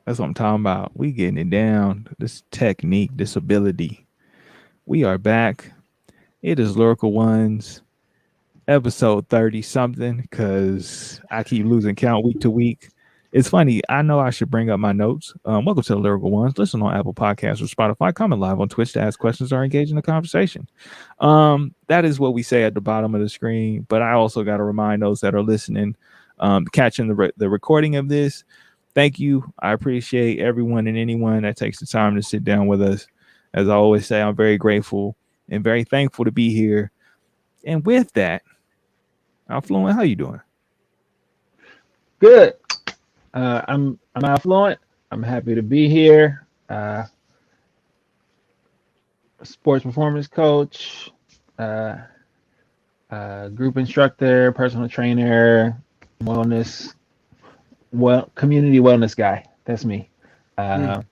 That's what I'm talking about. We getting it down. This technique, this ability. We are back. It is Lyrical Ones, episode 30 something, because I keep losing count week to week. It's funny. I know I should bring up my notes. Welcome to the Lyrical Ones. Listen on Apple Podcasts or Spotify. Comment live on Twitch to ask questions or engage in the conversation. That is what we say at the bottom of the screen. But I also got to remind those that are listening, catching the recording of this. Thank you. I appreciate everyone and anyone that takes the time to sit down with us. As I always say, I'm very grateful and very thankful to be here. And with that, Alfluent, how you doing? Good. I'm Affluent. I'm happy to be here. Sports performance coach, uh, group instructor, personal trainer, wellness, community wellness guy. That's me. Mm.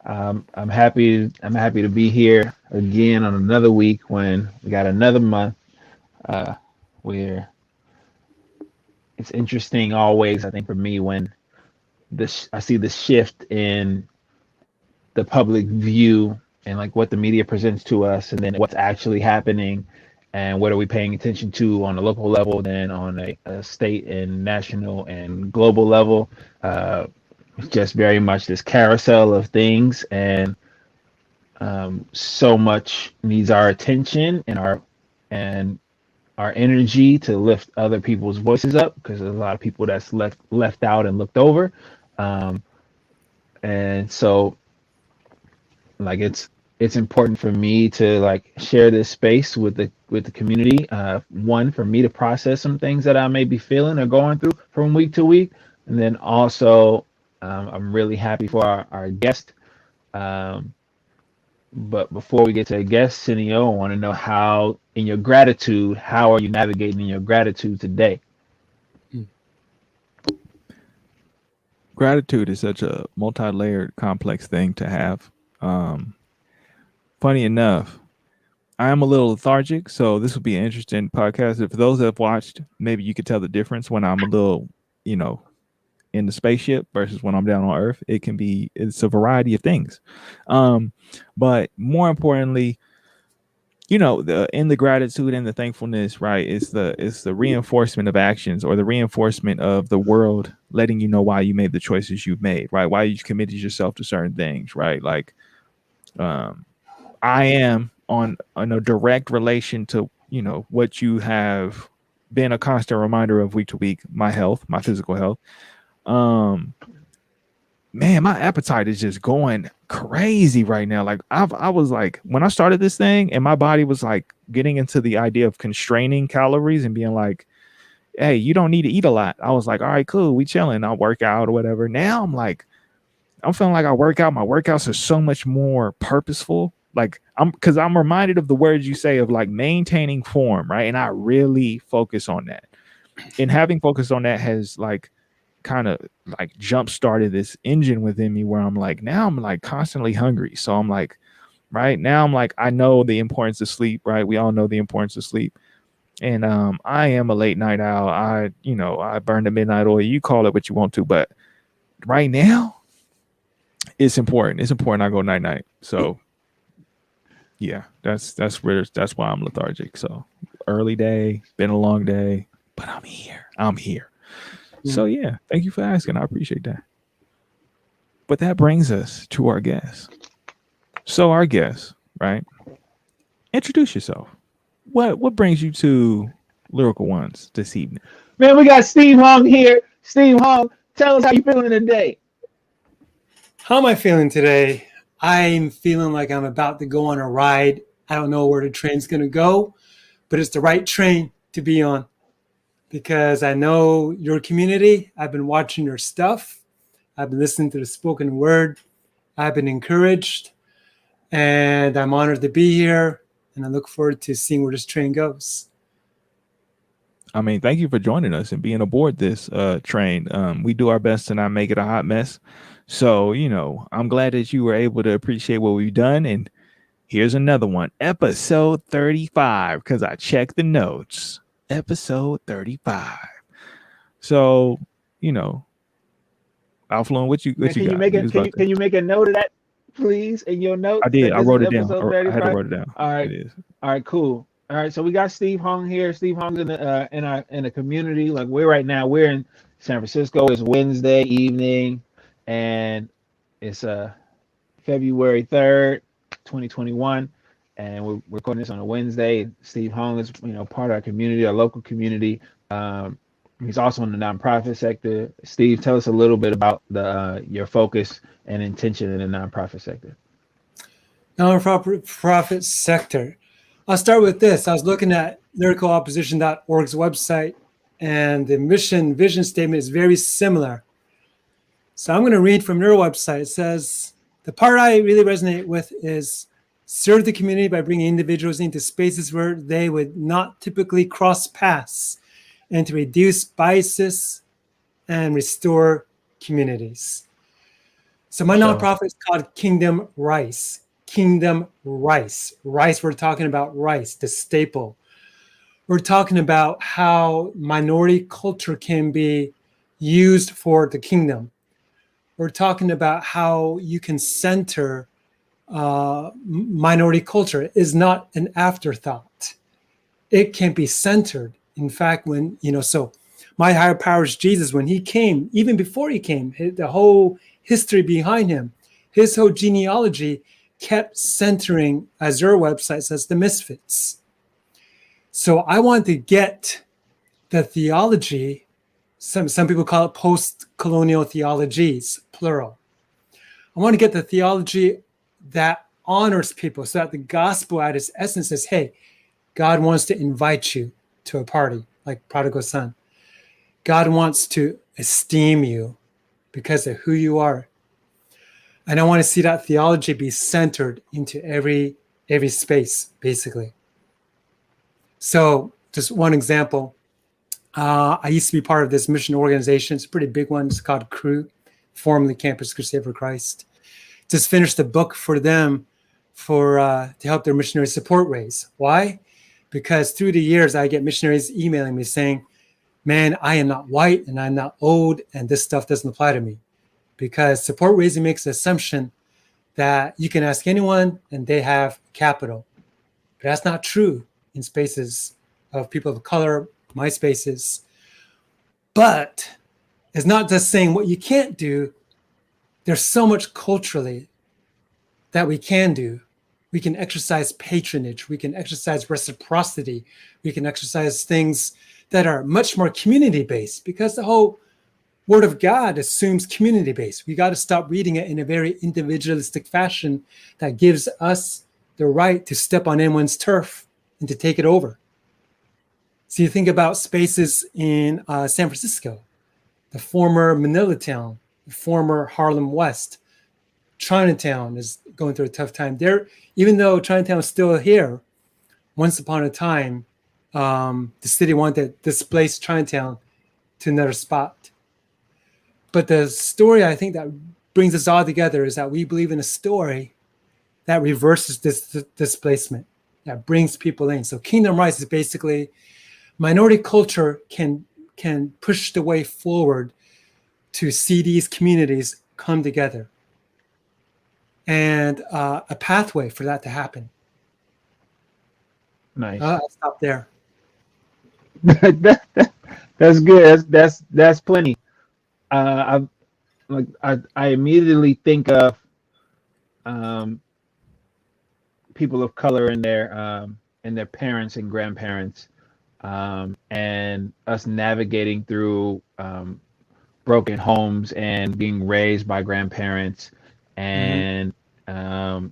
Uh, I'm happy. I'm happy to be here again on another week when we got another month uh, where it's interesting always. I think for me when this I see the shift in the public view and like what the media presents to us and then what's actually happening and what are we paying attention to on a local level then on a state and national and global level. It's just very much this carousel of things and so much needs our attention and our energy to lift other people's voices up because there's a lot of people that's left out and looked over. um, and so like it's important for me to like share this space with the community, one for me to process some things that I may be feeling or going through from week to week, and then also I'm really happy for our guest. um, but before we get to the guest, Sineo, I want to know how in your gratitude, how are you navigating in your gratitude today? Mm. Gratitude is such a multi-layered, complex thing to have. Um, Funny enough, I am a little lethargic, so this will be an interesting podcast. If for those that have watched, maybe you could tell the difference when I'm a little, you know, in the spaceship versus when I'm down on Earth. It's a variety of things. Um, but more importantly, the in the gratitude and the thankfulness, right? It's the reinforcement of actions or the reinforcement of the world letting you know why you made the choices you've made, right? Why you committed yourself to certain things, right? Like um I am on a direct relation to what you have been a constant reminder of week to week, my health, my physical health. um Man, my appetite is just going crazy right now. Like I was like when I started this thing and my body was like getting into the idea of constraining calories and being like, hey, you don't need to eat a lot. I was like, all right, cool, we chilling, I'll work out or whatever. Now I'm like, I'm feeling like I work out. My workouts are so much more purposeful. Like I'm reminded of the words you say of like maintaining form, right? And I really focus on that. And having focused on that has like kind of like jump started this engine within me where I'm like, now I'm like constantly hungry. So I'm like, right now I'm like, I know the importance of sleep, right? We all know the importance of sleep. And I am a late night owl. I burn the midnight oil. You call it what you want to, but right now it's important. It's important I go night night. So yeah, that's why I'm lethargic. So early day, been a long day, but I'm here. I'm here. So Mm. yeah, thank you for asking. I appreciate that. But that brings us to our guest. So our guest, right? Introduce yourself. What brings you to Lyrical Ones this evening? Man, we got Steve Hong here. Steve Hong, tell us how you feeling today. How am I feeling today? I'm feeling like I'm about to go on a ride. I don't know where the train's going to go, but it's the right train to be on because I know your community. I've been watching your stuff. I've been listening to the spoken word. I've been encouraged, and I'm honored to be here. And I look forward to seeing where this train goes. I mean, thank you for joining us and being aboard this train. We do our best to not make it a hot mess. So, I'm glad that you were able to appreciate what we've done. And here's another one, episode 35, because I checked the notes. Episode 35. So, you know, Alfluent, what you Man, can you got? make You it? was about to. Can you make a note of that, please, in your I notes did. that I this is wrote it down. episode I had to 35? write it down. All It right, is. all right, cool. All right, so we got Steve Hong here. Steve Hong's in the community. Like we're right now, we're in San Francisco. It's Wednesday evening, and it's February 3rd, 2021, and we're recording this on a Wednesday. Steve Hong is part of our community, our local community. He's also in the nonprofit sector. Steve, tell us a little bit about the your focus and intention in the nonprofit sector. Nonprofit sector. I'll start with this. I was looking at lyricalopposition.org's website, and the mission vision statement is very similar. So I'm going to read from their website. It says, the part I really resonate with is serve the community by bringing individuals into spaces where they would not typically cross paths, and to reduce biases and restore communities. So my nonprofit is called Kingdom Rice. Kingdom Rice. Rice, we're talking about rice, the staple. We're talking about how minority culture can be used for the kingdom. We're talking about how you can center minority culture. It is not an afterthought. It can be centered. In fact, so my higher power is Jesus. When he came, even before he came, the whole history behind him, his whole genealogy kept centering, as your website says, the misfits. So I want to get the theology, some people call it post-colonial theologies, plural. I want to get the theology that honors people so that the gospel at its essence says, hey, God wants to invite you to a party, like prodigal son. God wants to esteem you because of who you are. And I want to see that theology be centered into every space, basically. So just one example, I used to be part of this mission organization. It's a pretty big one. It's called CRU, formerly Campus Crusade for Christ. Just finished a book for them to help their missionary support raise. Why? Because through the years, I get missionaries emailing me saying, man, I am not white and I'm not old and this stuff doesn't apply to me. Because support raising makes the assumption that you can ask anyone and they have capital. But that's not true in spaces of people of color, my spaces. But it's not just saying what you can't do. There's so much culturally that we can do. We can exercise patronage. We can exercise reciprocity. We can exercise things that are much more community-based, because the whole Word of God assumes community-based. We got to stop reading it in a very individualistic fashion that gives us the right to step on anyone's turf and to take it over. So you think about spaces in San Francisco, the former Manila town, the former Harlem West. Chinatown is going through a tough time. There, even though Chinatown is still here, once upon a time, the city wanted to displace Chinatown to another spot. But the story I think that brings us all together is that we believe in a story that reverses this displacement, that brings people in. So Kingdom Rice is basically minority culture can push the way forward to see these communities come together, and a pathway for that to happen. Nice. I'll stop there. That's good. That's plenty. I immediately think of people of color and their parents and grandparents, and us navigating through broken homes and being raised by grandparents, and how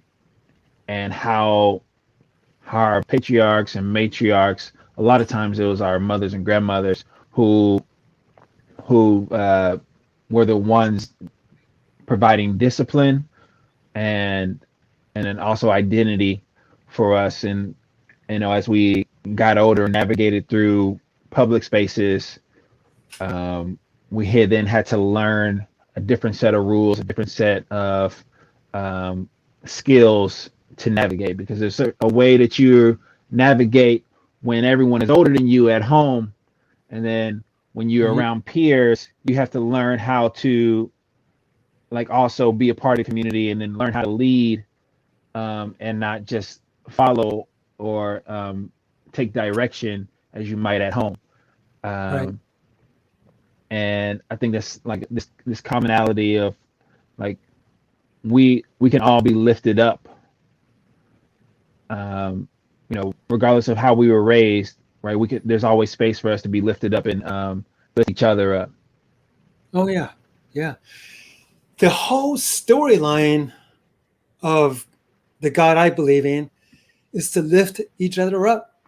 our patriarchs and matriarchs, a lot of times it was our mothers and grandmothers who were the ones providing discipline and then also identity for us. And as we got older and navigated through public spaces, we then had to learn a different set of rules, a different set of skills to navigate, because there's a way that you navigate when everyone is older than you at home, and then when you're around peers, you have to learn how to like also be a part of the community and then learn how to lead, and not just follow or take direction as you might at home. Right. And I think that's like this commonality of like we can all be lifted up, regardless of how we were raised, right? There's always space for us to be lifted up and lift each other up. Oh yeah, yeah. The whole storyline of the God I believe in is to lift each other up.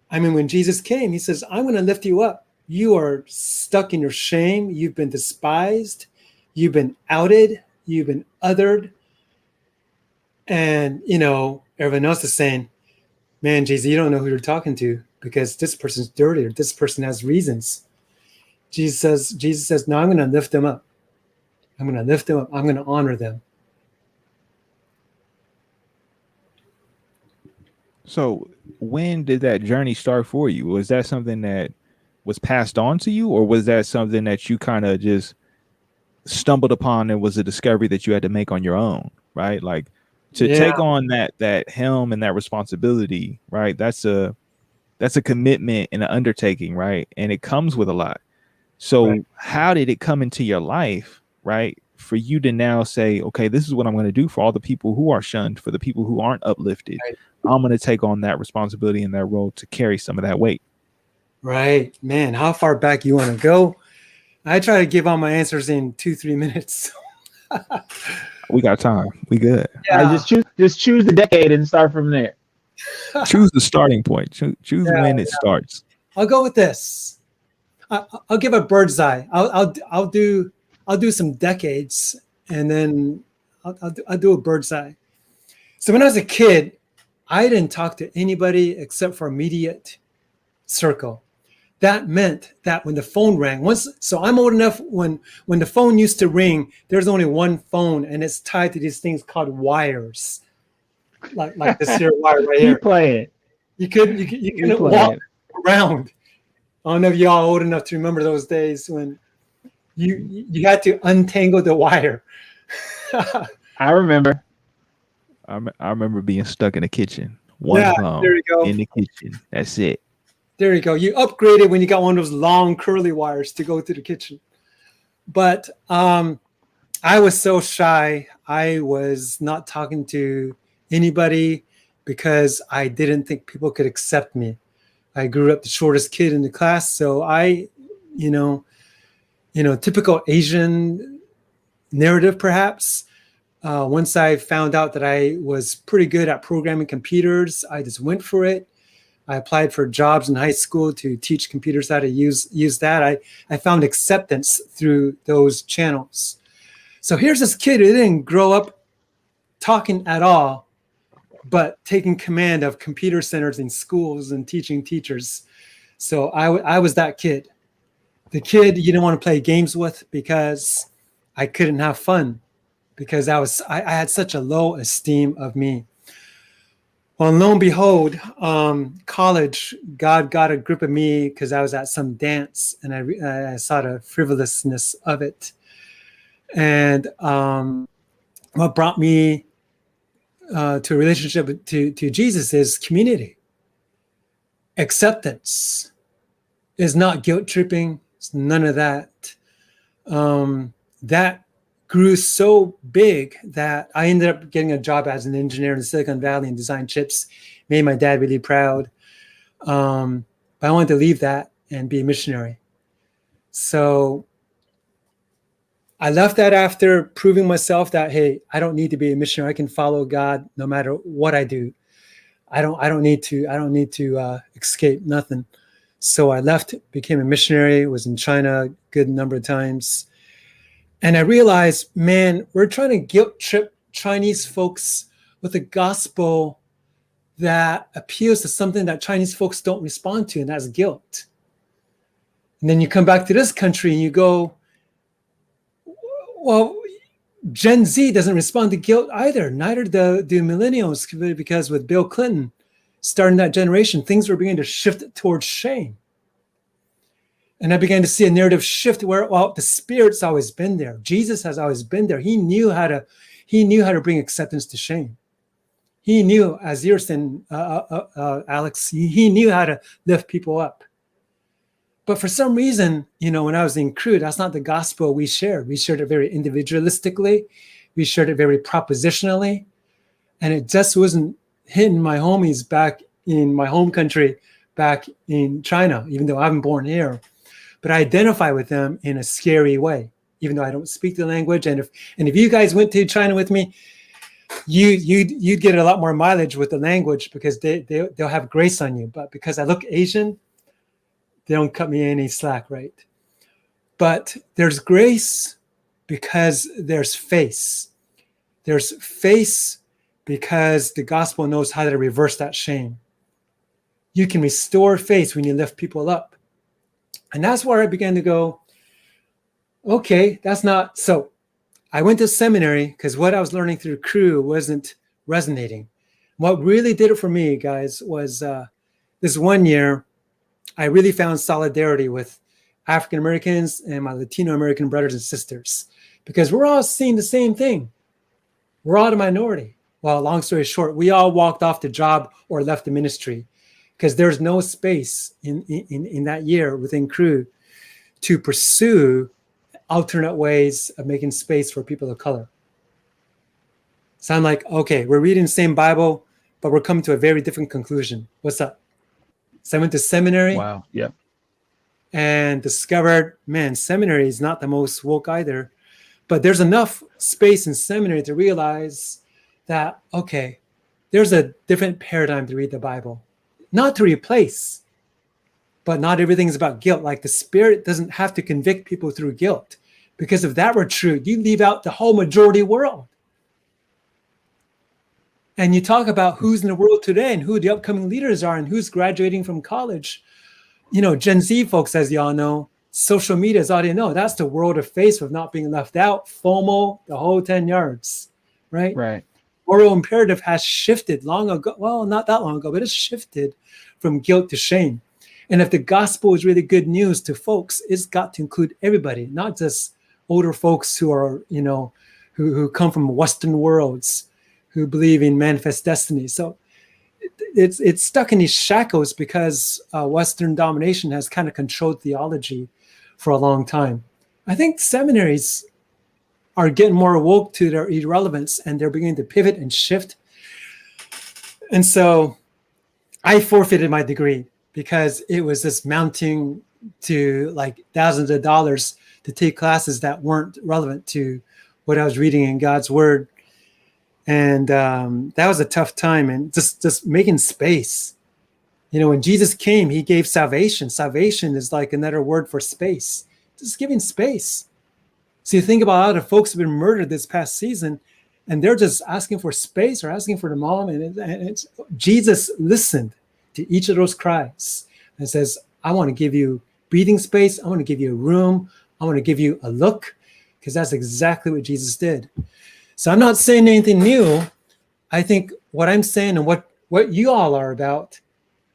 I mean, when Jesus came, he says, I'm going to lift you up. You are stuck in your shame. You've been despised. You've been outed. You've been othered. And, everyone else is saying, man, Jesus, you don't know who you're talking to because this person's dirty or this person has reasons. Jesus says, no, I'm going to lift them up. I'm going to lift them up. I'm going to honor them. So when did that journey start for you? Was that something that was passed on to you, or was that something that you kind of just stumbled upon and was a discovery that you had to make on your own, right? Like to take on that helm and that responsibility, right? That's a commitment and an undertaking, right? And it comes with a lot. So how did it come into your life, right? For you to now say, okay, this is what I'm going to do for all the people who are shunned, for the people who aren't uplifted. Right. I'm going to take on that responsibility and that role to carry some of that weight. Right, man. How far back you want to go? I try to give all my answers in 2-3 minutes. We got time. We good. Yeah. Just choose the decade and start from there. Choose the starting point. Choose when it starts. I'll go with this. I'll give a bird's eye. I'll do some decades, and then I'll do a bird's eye. So when I was a kid, I didn't talk to anybody except for immediate circle. That meant that when the phone rang, so I'm old enough when the phone used to ring, there's only one phone and it's tied to these things called wires, like this here wire right here. Keep playing. You couldn't walk around. I don't know if y'all old enough to remember those days when you had to untangle the wire. I remember. I remember being stuck in the kitchen. One phone there you go. In the kitchen. That's it. There you go. You upgraded when you got one of those long curly wires to go to the kitchen. But I was so shy. I was not talking to anybody because I didn't think people could accept me. I grew up the shortest kid in the class. So I, typical Asian narrative, perhaps. Once I found out that I was pretty good at programming computers, I just went for it. I applied for jobs in high school to teach computers how to use that. I found acceptance through those channels. So here's this kid who didn't grow up talking at all, but taking command of computer centers in schools and teaching teachers. So I was that kid. The kid you didn't want to play games with because I couldn't have fun, because I had such a low esteem of me. Well, lo and behold, college, God got a grip of me because I was at some dance and I saw the frivolousness of it. And what brought me to a relationship to Jesus is community. Acceptance is not guilt tripping. It's none of that. That grew so big that I ended up getting a job as an engineer in Silicon Valley and designed chips. Made my dad really proud. But I wanted to leave that and be a missionary. So I left that after proving myself that, hey, I don't need to be a missionary. I can follow God no matter what I do. I don't need to escape nothing. So I left, became a missionary, was in China a good number of times. And I realized, man, we're trying to guilt trip Chinese folks with a gospel that appeals to something that Chinese folks don't respond to, and that's guilt. And then you come back to this country and you go, well, Gen Z doesn't respond to guilt either. Neither do millennials, because with Bill Clinton starting that generation, things were beginning to shift towards shame. And I began to see a narrative shift where, well, the Spirit's always been there. Jesus has always been there. He knew how to bring acceptance to shame. He knew, as you're saying, Alex, he knew how to lift people up. But for some reason, when I was in Crew, that's not the gospel we shared. We shared it very individualistically. We shared it very propositionally. And it just wasn't hitting my homies back in my home country, back in China, even though I'm born here. But I identify with them in a scary way, even though I don't speak the language. And if you guys went to China with me, you'd get a lot more mileage with the language because they'll have grace on you. But because I look Asian, they don't cut me any slack, right? But there's grace because there's face. There's face because the gospel knows how to reverse that shame. You can restore face when you lift people up. And that's where I began to go, okay, that's not so. I went to seminary because what I was learning through Crew wasn't resonating. What really did it for me, guys, was this one year, I really found solidarity with African Americans and my Latino American brothers and sisters because we're all seeing the same thing. We're all the minority. Well, long story short, we all walked off the job or left the ministry because there's no space in that year within Crew to pursue alternate ways of making space for people of color. So I'm like, okay, we're reading the same Bible, but we're coming to a very different conclusion. What's up? So I went to seminary. Wow. Yep. And discovered, man, seminary is not the most woke either. But there's enough space in seminary to realize that, okay, there's a different paradigm to read the Bible. Not to replace, but not everything is about guilt. Like the Spirit doesn't have to convict people through guilt. Because if that were true, you leave out the whole majority world. And you talk about who's in the world today and who the upcoming leaders are and who's graduating from college. Gen Z folks, as y'all know, social media is all they know. That's the world of faith of not being left out, FOMO, the whole 10 yards, right? Right. Moral imperative has shifted long ago. Well, not that long ago, but it's shifted from guilt to shame. And if the gospel is really good news to folks, it's got to include everybody, not just older folks who are, who come from Western worlds, who believe in manifest destiny. So it's stuck in these shackles because Western domination has kind of controlled theology for a long time. I think seminaries are getting more woke to their irrelevance and they're beginning to pivot and shift. And so I forfeited my degree because it was just mounting to like thousands of dollars to take classes that weren't relevant to what I was reading in God's word. And that was a tough time, and just making space. When Jesus came, he gave salvation. Salvation is like another word for space. Just giving space. So you think about how the folks have been murdered this past season, and they're just asking for space or asking for the mom. And Jesus listened to each of those cries and says, I want to give you breathing space. I want to give you a room. I want to give you a look, because that's exactly what Jesus did. So I'm not saying anything new. I think what I'm saying and what you all are about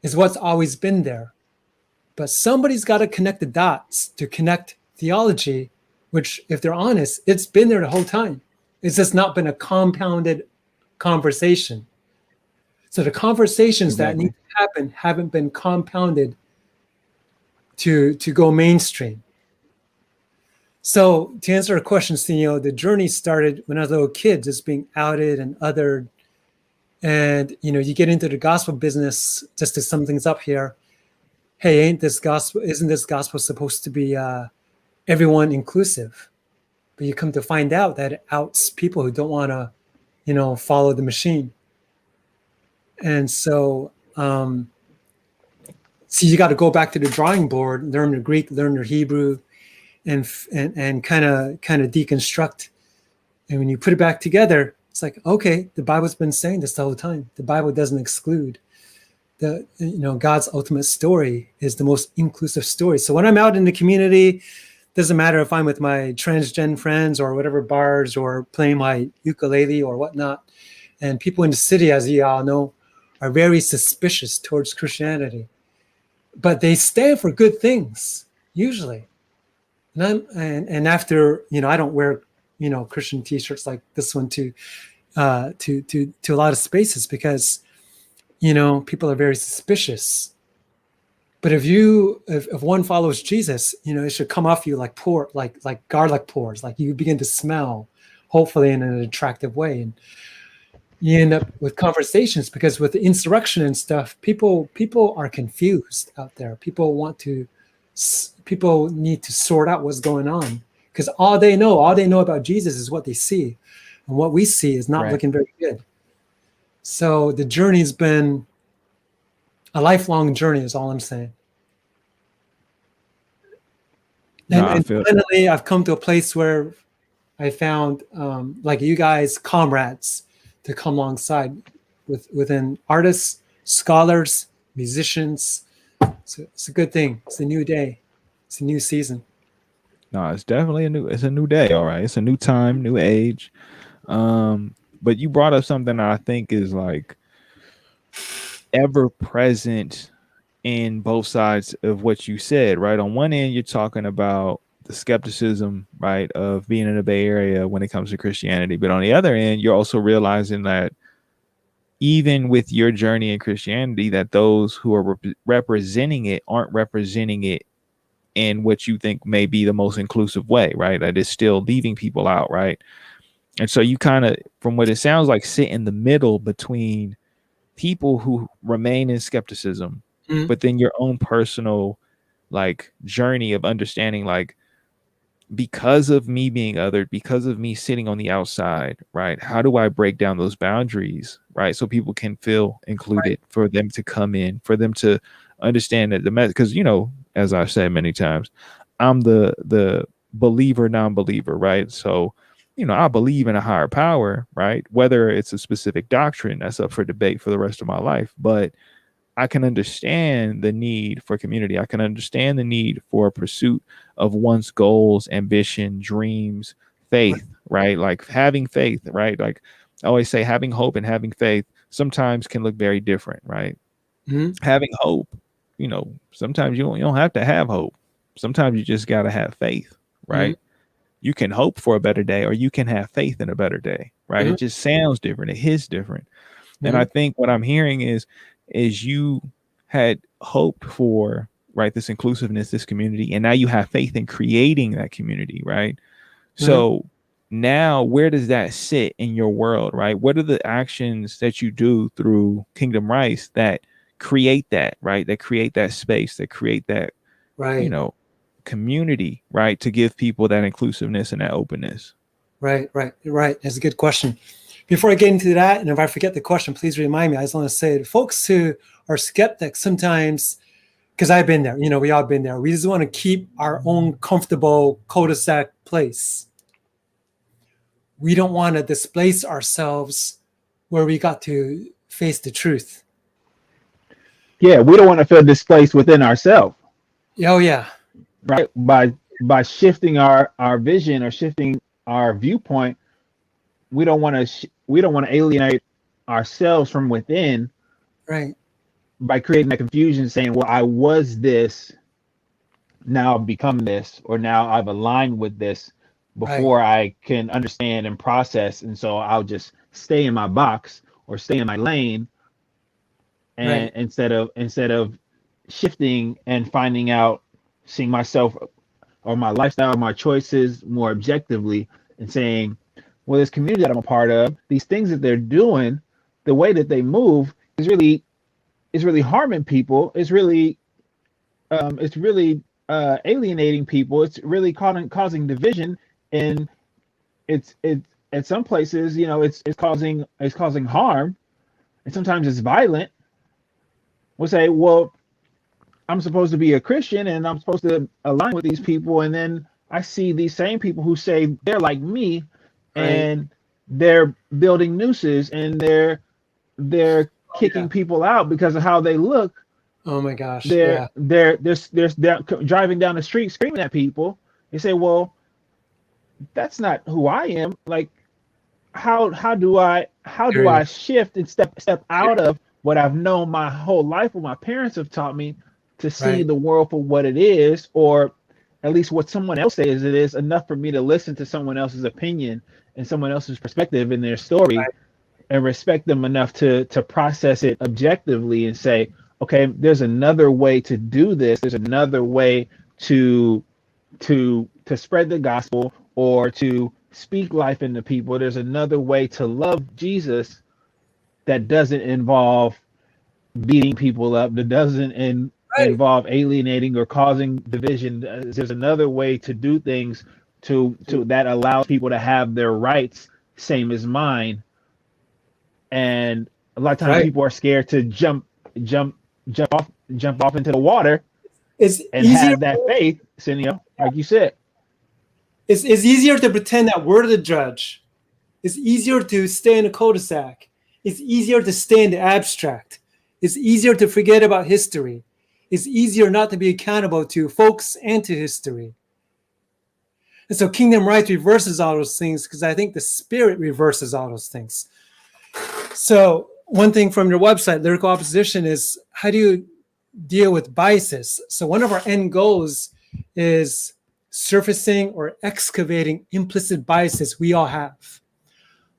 is what's always been there. But somebody's got to connect the dots to connect theology, which, if they're honest, it's been there the whole time. It's just not been a compounded conversation. So the conversations that need to happen haven't been compounded to go mainstream. So to answer a question, Sineo, the journey started when I was a little kid, just being outed and othered. And, you get into the gospel business just to sum things up here. Hey, isn't this gospel supposed to be everyone inclusive? But you come to find out that it outs people who don't want to, follow the machine. And so, you got to go back to the drawing board, learn the Greek, learn the Hebrew, and kind of deconstruct. And when you put it back together, it's like, okay, the Bible's been saying this the whole time. The Bible doesn't exclude. God's ultimate story is the most inclusive story. So when I'm out in the community, doesn't matter if I'm with my transgen friends or whatever bars or playing my ukulele or whatnot. And people in the city, as you all know, are very suspicious towards Christianity. But they stand for good things. usually. And after, I don't wear, Christian t-shirts like this one to a lot of spaces because, people are very suspicious. But if one follows Jesus, it should come off you like like garlic pores, like you begin to smell, hopefully in an attractive way. And you end up with conversations because with the insurrection and stuff, people are confused out there. People need to sort out what's going on because all they know about Jesus is what they see, and what we see is not looking very good. So the journey's been a lifelong journey, is all I'm saying. And finally, I've come to a place where I found, like you guys, comrades to come alongside within artists, scholars, musicians. So it's a good thing. It's a new day. It's a new season. No, it's definitely it's a new day. All right. It's a new time, new age. But you brought up something that I think is like ever present in both sides of what you said, right? On one end, you're talking about the skepticism, right, of being in the Bay Area when it comes to Christianity. But on the other end, you're also realizing that even with your journey in Christianity, that those who are representing it aren't representing it in what you think may be the most inclusive way, right? That is still leaving people out, right? And so you kind of, from what it sounds like, sit in the middle between people who remain in skepticism, but then your own personal like journey of understanding, like, because of me being othered, because of me sitting on the outside, right? How do I break down those boundaries, right? So people can feel included, for them to come in, for them to understand that the message, because, as I've said many times, I'm the believer, non-believer, right? So, I believe in a higher power, right? Whether it's a specific doctrine, that's up for debate for the rest of my life. But I can understand the need for community. I can understand the need for a pursuit of one's goals, ambition, dreams, faith, right? Like having faith, right? Like I always say, having hope and having faith sometimes can look very different, right? Having hope, sometimes you don't have to have hope. Sometimes you just got to have faith, right? You can hope for a better day, or you can have faith in a better day, right? It just sounds different. It hits different. And I think what I'm hearing is you had hoped for, right, this inclusiveness, this community, and now you have faith in creating that community, right? So now where does that sit in your world, right? What are the actions that you do through Kingdom Rice that create that, right? That create that space, that create that, community, right? To give people that inclusiveness and that openness. Right. That's a good question. Before I get into that, and if I forget the question, please remind me. I just want to say to folks who are skeptics sometimes, because I've been there, we all been there. We just want to keep our own comfortable cul-de-sac place. We don't want to displace ourselves where we got to face the truth. Yeah, we don't want to feel displaced within ourselves. Oh, yeah. Right. By shifting our vision or shifting our viewpoint, we don't want to alienate ourselves from within, right? By creating that confusion, saying, "Well, I was this, now I've become this, or now I've aligned with this before I can understand and process, and so I'll just stay in my box or stay in my lane." And instead of shifting and finding out, seeing myself or my lifestyle, my choices more objectively, and saying, well, this community that I'm a part of, these things that they're doing, the way that they move is really harming people. It's really alienating people. It's really causing division, and it's at some places, it's causing harm, and sometimes it's violent. We'll say, well, I'm supposed to be a Christian and I'm supposed to align with these people, and then I see these same people who say they're like me, and they're building nooses, and they're kicking people out because of how they look. Oh my gosh! They're driving down the street screaming at people. They say, well, that's not who I am. Like, how do I shift and step out of what I've known my whole life, what my parents have taught me, to see the world for what it is, or at least what someone else says it is enough for me to listen to someone else's opinion and someone else's perspective in their story, Right. and respect them enough to process it objectively and say, okay, there's another way to do this. There's another way to spread the gospel or to speak life into people. There's another way to love Jesus that doesn't involve beating people up, that doesn't Right. involve alienating or causing division. There's another way to do things to that allows people to have their rights same as mine. And a lot of times Right. people are scared to jump off into the water It's and easier. have that faith, Sineo, like you said. It's easier to pretend that we're the judge. It's easier to stay in a cul-de-sac. It's easier to stay in the abstract. It's easier to forget about history. It's easier not to be accountable to folks and to history. And so kingdom rights reverses all those things, because I think the spirit reverses all those things. So one thing from your website, Lyrical Opposition, is how do you deal with biases? So one of our end goals is surfacing or excavating implicit biases we all have.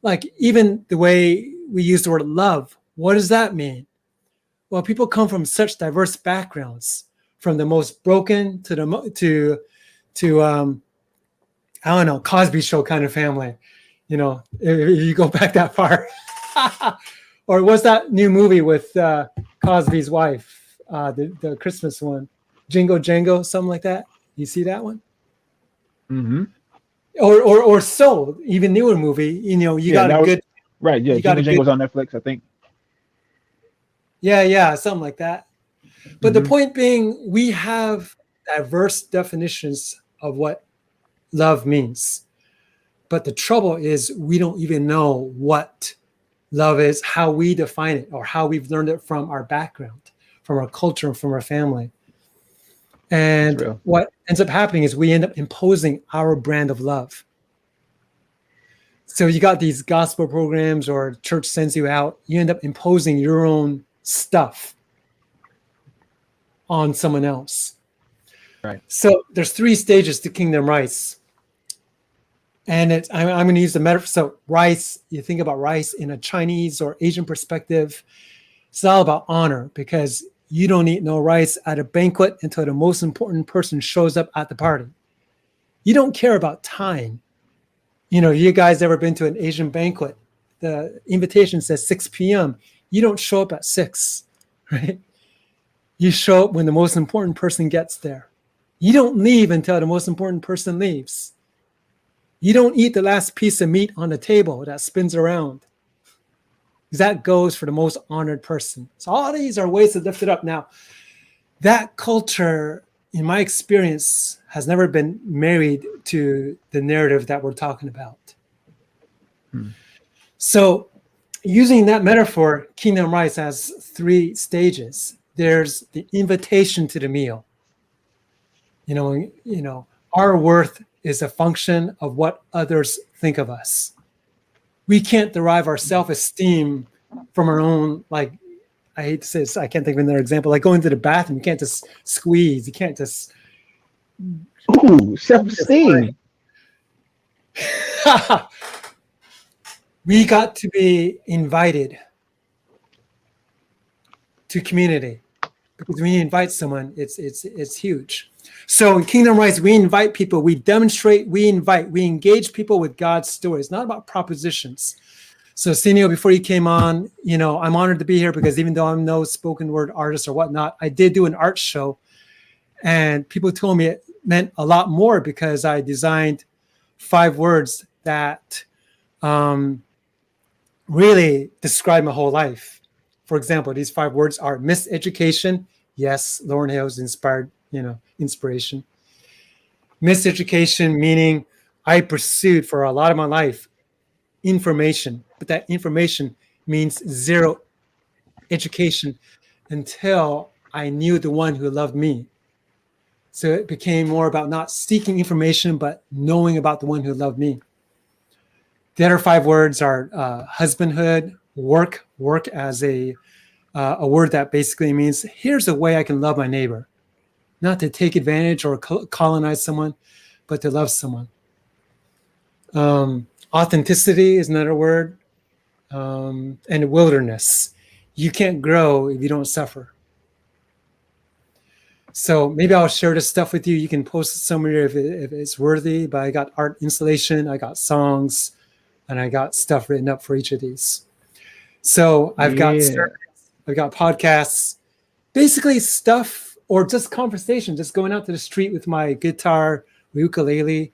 Like even the way we use the word love, what does that mean? Well, people come from such diverse backgrounds, from the most broken to I don't know, Cosby Show kind of family. You know, if you go back that far. Or what's that new movie with Cosby's wife, the Christmas one, Jingo Jango, something like that? You see that one? Mm-hmm. Or Soul, even newer movie. You know, you got a good right. Yeah, Jingle Jangle's on Netflix, I think. Yeah, something like that. But the point being, we have diverse definitions of what love means. But the trouble is we don't even know what love is, how we define it, or how we've learned it from our background, from our culture, and from our family. And what ends up happening is we end up imposing our brand of love. So you got these gospel programs or church sends you out, you end up imposing your own stuff on someone else. Right. So there's 3 stages to kingdom rights. And I'm going to use the metaphor. So rice, you think about rice in a Chinese or Asian perspective, it's all about honor, because you don't eat no rice at a banquet until the most important person shows up at the party. You don't care about time. You know, you guys ever been to an Asian banquet? The invitation says 6 p.m. You don't show up at 6, right? You show up when the most important person gets there. You don't leave until the most important person leaves. You don't eat the last piece of meat on the table that spins around. That goes for the most honored person. So all these are ways to lift it up. Now, that culture, in my experience, has never been married to the narrative that we're talking about. So using that metaphor, kingdom rights has 3 stages. There's the invitation to the meal. You know, our worth is a function of what others think of us. We can't derive our self-esteem from our own, like, I hate to say this, I can't think of another example, like going to the bathroom. You can't just squeeze. You can't just... Ooh, self-esteem. We got to be invited to community, because when you invite someone, it's huge. So in Kingdom Rights, we invite people, we demonstrate, we invite, we engage people with God's story. It's not about propositions. So Sineo, before you came on, you know, I'm honored to be here, because even though I'm no spoken word artist or whatnot, I did do an art show, and people told me it meant a lot more because I designed 5 words that really describe my whole life. For example, these 5 words are miseducation. Yes, Lauryn Hill's inspired, inspiration. Miseducation, meaning I pursued for a lot of my life information, but that information means 0 education until I knew the one who loved me. So it became more about not seeking information, but knowing about the one who loved me. The other 5 words are husbandhood, work as a word that basically means here's a way I can love my neighbor. not to take advantage or colonize someone, but to love someone. Authenticity is another word, and wilderness. You can't grow if you don't suffer. So maybe I'll share this stuff with you. You can post it somewhere if it's worthy. But I got art installation, I got songs, and I got stuff written up for each of these. So I've got podcasts, basically stuff or just conversation, just going out to the street with my guitar, ukulele,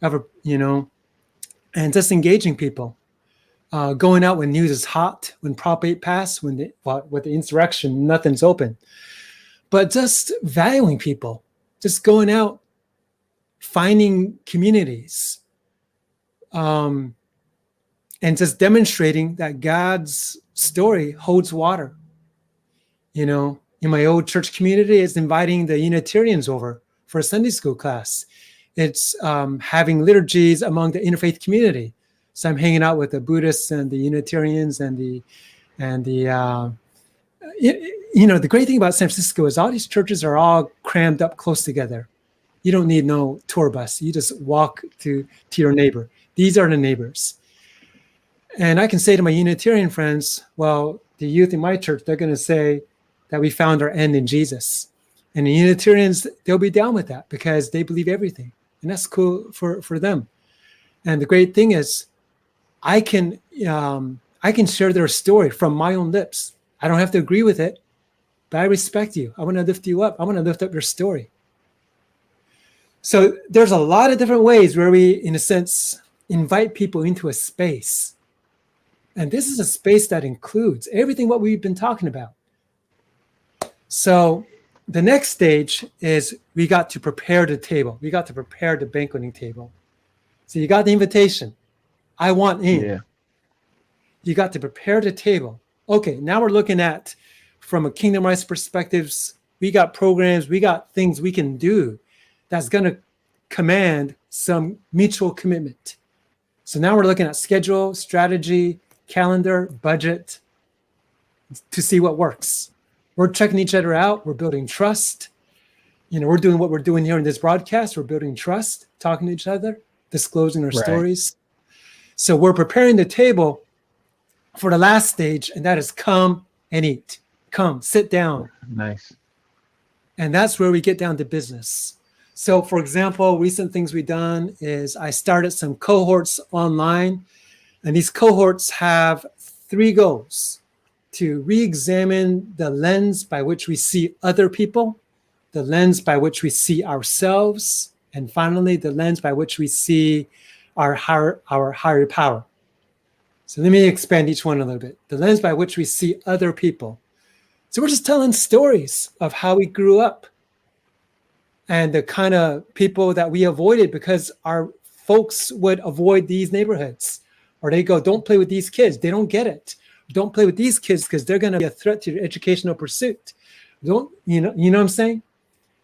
and just engaging people. Going out when news is hot, when Prop 8 passed, with the insurrection, nothing's open. But just valuing people, just going out, finding communities, and just demonstrating that God's story holds water. In my old church community, it's inviting the Unitarians over for a Sunday school class. It's having liturgies among the interfaith community. So I'm hanging out with the Buddhists and the Unitarians and the the great thing about San Francisco is all these churches are all crammed up close together. You don't need no tour bus. You just walk to your neighbor. These are the neighbors. And I can say to my Unitarian friends, well, the youth in my church, they're going to say that we found our end in Jesus. And the Unitarians, they'll be down with that because they believe everything. And that's cool for them. And the great thing is I can share their story from my own lips. I don't have to agree with it, but I respect you. I want to lift you up. I want to lift up your story. So there's a lot of different ways where we, in a sense, invite people into a space. And this is a space that includes everything what we've been talking about. So the next stage is we got to prepare the table. We got to prepare the banqueting table. So you got the invitation. I want in. Yeah. You got to prepare the table. Okay, now we're looking at, from a Kingdom Rights perspectives, we got programs, we got things we can do that's going to command some mutual commitment. So now we're looking at schedule, strategy, calendar, budget to see what works. We're checking each other out. We're building trust. We're doing what we're doing here in this broadcast. We're building trust, talking to each other, disclosing our stories. So we're preparing the table for the last stage, and that is come and eat. Come, sit down. Nice. And that's where we get down to business. So, for example, recent things we've done is I started some cohorts online, and these cohorts have 3 goals: to re-examine the lens by which we see other people, the lens by which we see ourselves, and finally, the lens by which we see our higher power. So let me expand each one a little bit. The lens by which we see other people. So we're just telling stories of how we grew up and the kind of people that we avoided because our folks would avoid these neighborhoods. Or they go, don't play with these kids. They don't get it. Don't play with these kids because they're going to be a threat to your educational pursuit. You know what I'm saying?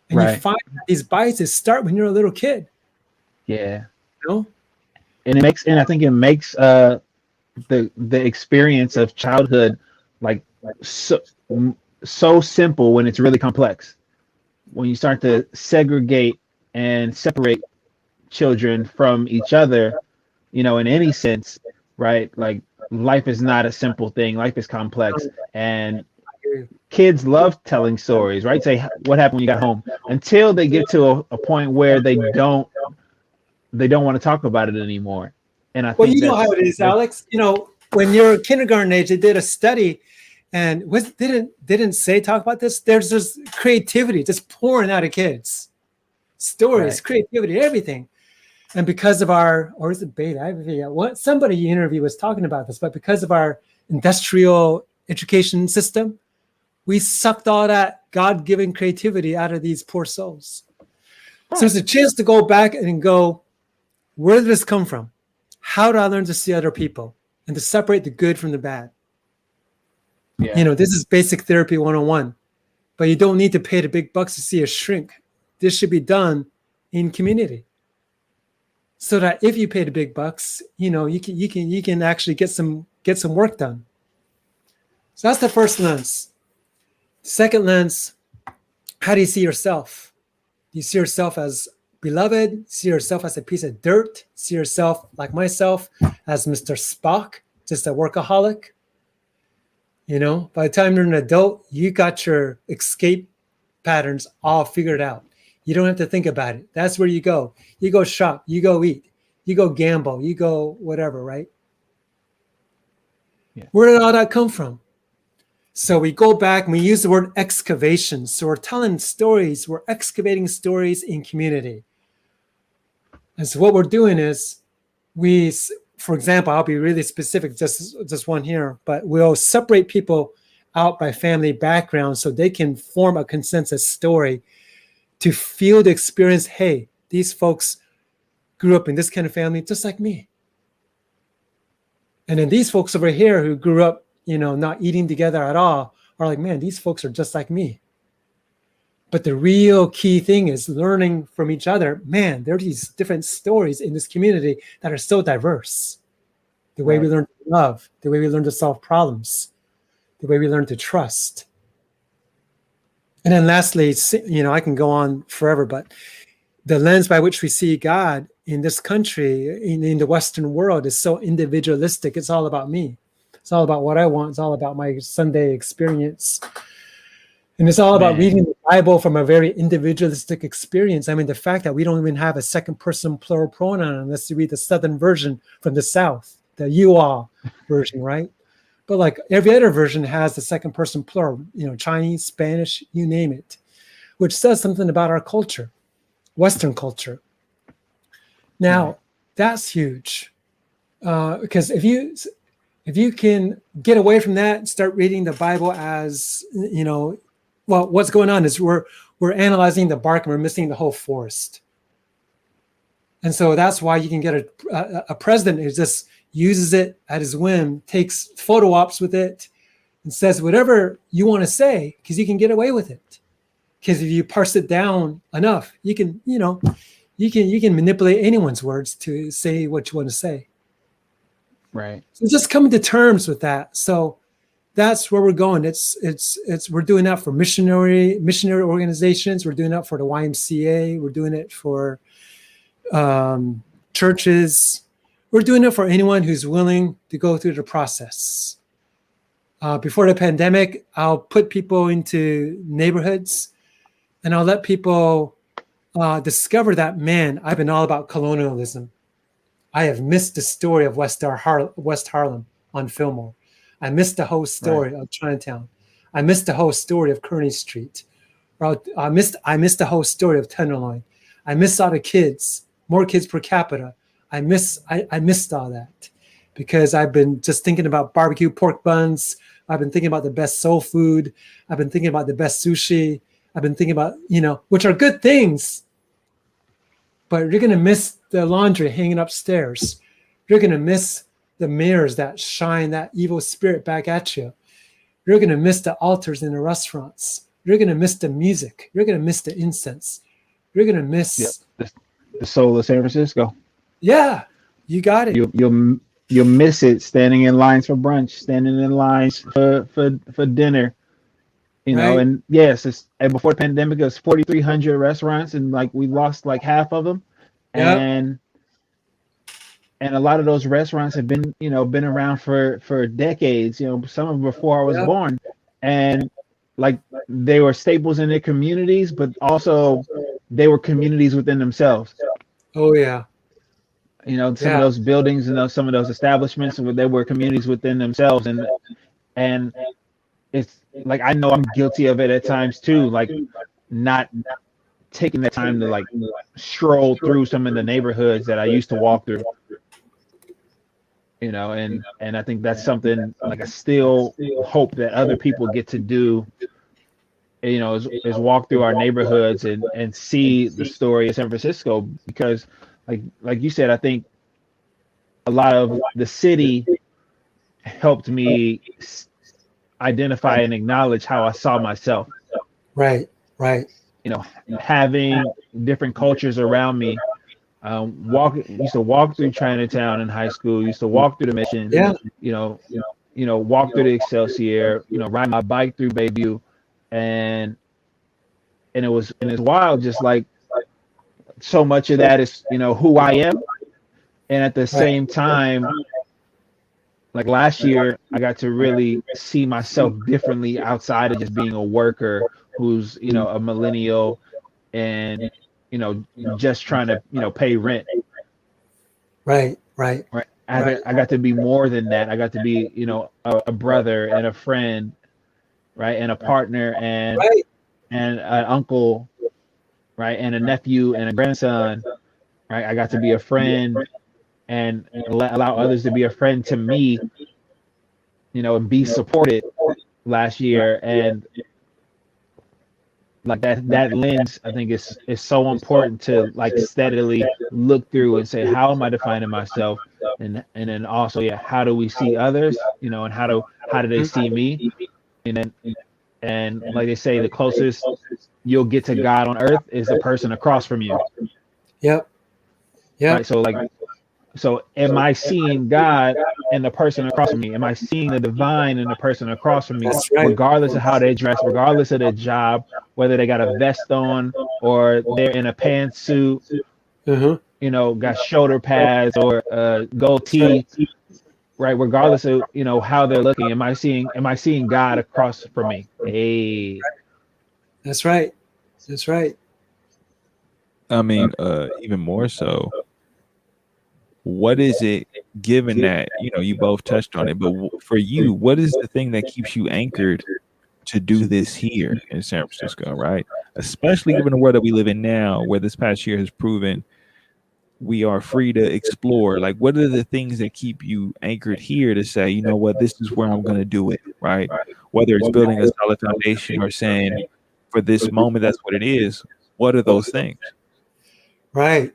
And you find that these biases start when you're a little kid. Yeah. And I think it makes the experience of childhood like so simple when it's really complex. When you start to segregate and separate children from each other, in any sense, right? Like life is not a simple thing. Life is complex, and kids love telling stories, right? Say what happened when you got home, until they get to a point where they don't want to talk about it anymore. And I think how it is, Alex. When you're kindergarten age, they did a study, and didn't say talk about this. There's this creativity just pouring out of kids, stories, creativity, everything. And because of or is it beta? I forget what somebody you interviewed was talking about this, but because of our industrial education system, we sucked all that God-given creativity out of these poor souls. So it's a chance to go back and go, where did this come from? How do I learn to see other people and to separate the good from the bad? Yeah. This is basic therapy 101, but you don't need to pay the big bucks to see a shrink. This should be done in community. So that if you pay the big bucks, you can actually get some work done. So that's the first lens. Second lens, how do you see yourself? You see yourself as beloved, see yourself as a piece of dirt, see yourself, like myself, as Mr. Spock, just a workaholic. You know, by the time you're an adult, you got your escape patterns all figured out. You don't have to think about it. That's where you go. You go shop, you go eat, you go gamble, you go whatever, right? Yeah. Where did all that come from? So we go back and we use the word excavation. So we're telling stories, we're excavating stories in community. And so what we're doing is for example, I'll be really specific, just one here, but we'll separate people out by family background so they can form a consensus story to feel the experience. Hey, these folks grew up in this kind of family just like me. And then these folks over here who grew up, not eating together at all are like, man, these folks are just like me. But the real key thing is learning from each other. Man, there are these different stories in this community that are so diverse. The way we learn to love, the way we learn to solve problems, the way we learn to trust. And then lastly, I can go on forever, but the lens by which we see God in this country, in the Western world, is so individualistic. It's all about me. It's all about what I want. It's all about my Sunday experience. And it's all about reading the Bible from a very individualistic experience. I mean, the fact that we don't even have a second person plural pronoun unless you read the Southern version from the South, the you all version, right? But like every other version has the second person plural, Chinese, Spanish, you name it, which says something about our culture, Western culture. Now, that's huge because if you can get away from that and start reading the Bible as, what's going on is we're analyzing the bark and we're missing the whole forest. And so that's why you can get a president who just uses it at his whim, takes photo ops with it, and says whatever you want to say because you can get away with it. Because if you parse it down enough, you can manipulate anyone's words to say what you want to say. Right. So just coming to terms with that. So that's where we're going. We're doing that for missionary organizations. We're doing that for the YMCA. We're doing it for churches. We're doing it for anyone who's willing to go through the process. Before the pandemic, I'll put people into neighborhoods and I'll let people discover that, man, I've been all about colonialism. I have missed the story of West Harlem on Fillmore. I missed the whole story of Chinatown. I missed the whole story of Kearny Street. I missed the whole story of Tenderloin. I missed all the kids, more kids per capita. I missed all that because I've been just thinking about barbecue pork buns. I've been thinking about the best soul food. I've been thinking about the best sushi. I've been thinking about, which are good things, but you're going to miss the laundry hanging upstairs. You're going to miss the mirrors that shine that evil spirit back at you. You're going to miss the altars in the restaurants. You're going to miss the music. You're going to miss the incense. You're going to miss the soul of San Francisco. Yeah, you got it. You'll miss it standing in lines for brunch, standing in lines for dinner. And yes, and before the pandemic, it was 4,300 restaurants, and like we lost like half of them. Yep. And a lot of those restaurants have been around for decades, some of them before I was born. And like they were staples in their communities, but also they were communities within themselves. Oh yeah. Some of those buildings and some of those establishments, they were communities within themselves. And it's like, I know I'm guilty of it at times too, like not taking the time to like stroll through some of the neighborhoods that I used to walk through. And I think that's something like I still hope that other people get to do, is walk through our neighborhoods and see the story of San Francisco, because like you said, I think a lot of the city helped me identify and acknowledge how I saw myself. Right. Having different cultures around me. Used to walk through Chinatown in high school, used to walk through the Mission, walk through the Excelsior, ride my bike through Bayview, and it's wild, just like so much of that is, who I am. And at the Right. same time, like last year, I got to really see myself differently outside of just being a worker who's, a millennial and, just trying to, pay rent. Right. Right. Right. I got to be more than that. I got to be, a brother and a friend, right, and a partner Right. and an uncle, right, and a nephew and a grandson, right. I got to be a friend and allow others to be a friend to me, and be supported last year. And like that lens, I think is so important to like steadily look through and say, how am I defining myself? And then also, yeah, how do we see others, and how do they see me? And like they say, the closest you'll get to God on earth is the person across from you. Yep. Yep. Right. So am I seeing God in the person across from me? Am I seeing the divine in the person across from me? That's right. Regardless of how they dress, regardless of their job, whether they got a vest on or they're in a pantsuit, got shoulder pads or gold tee, right? Regardless of how they're looking, am I seeing God across from me? Hey, That's right. That's right. I mean, even more so, what is it, given that, you both touched on it, but for you, what is the thing that keeps you anchored to do this here in San Francisco, right? Especially given the world that we live in now, where this past year has proven we are free to explore. Like, what are the things that keep you anchored here to say, you know what, this is where I'm going to do it, right? Whether it's building a solid foundation or saying, for this moment, that's what it is. What are those things? Right.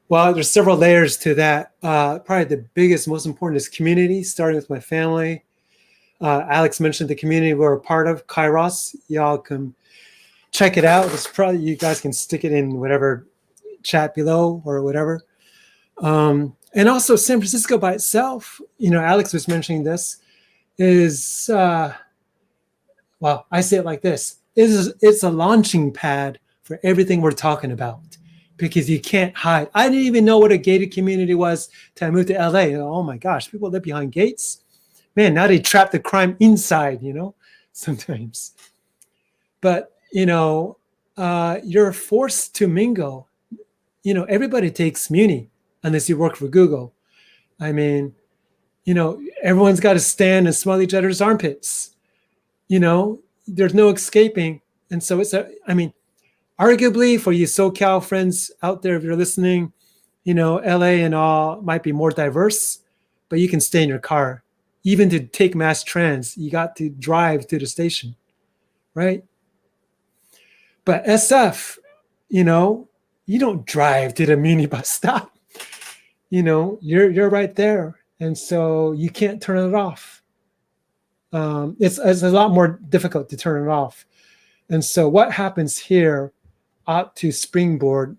Well, there's several layers to that. Probably the biggest, most important is community, starting with my family. Alex mentioned the community we're a part of, Kairos. Y'all can check it out. It's probably, you guys can stick it in whatever chat below or whatever. And also San Francisco by itself, Alex was mentioning this, is, well, I say it like this. It's a launching pad for everything we're talking about, because you can't hide. I didn't even know what a gated community was till I moved to LA. Oh my gosh, people live behind gates. Man, now they trap the crime inside, sometimes. But, you're forced to mingle. Everybody takes Muni unless you work for Google. I mean, everyone's got to stand and smell each other's armpits. There's no escaping. And so arguably for you SoCal friends out there, if you're listening, LA and all might be more diverse, but you can stay in your car. Even to take mass trans, you got to drive to the station, right? But SF, you don't drive to the minibus stop. You're right there. And so you can't turn it off. It's a lot more difficult to turn it off. And so what happens here ought to springboard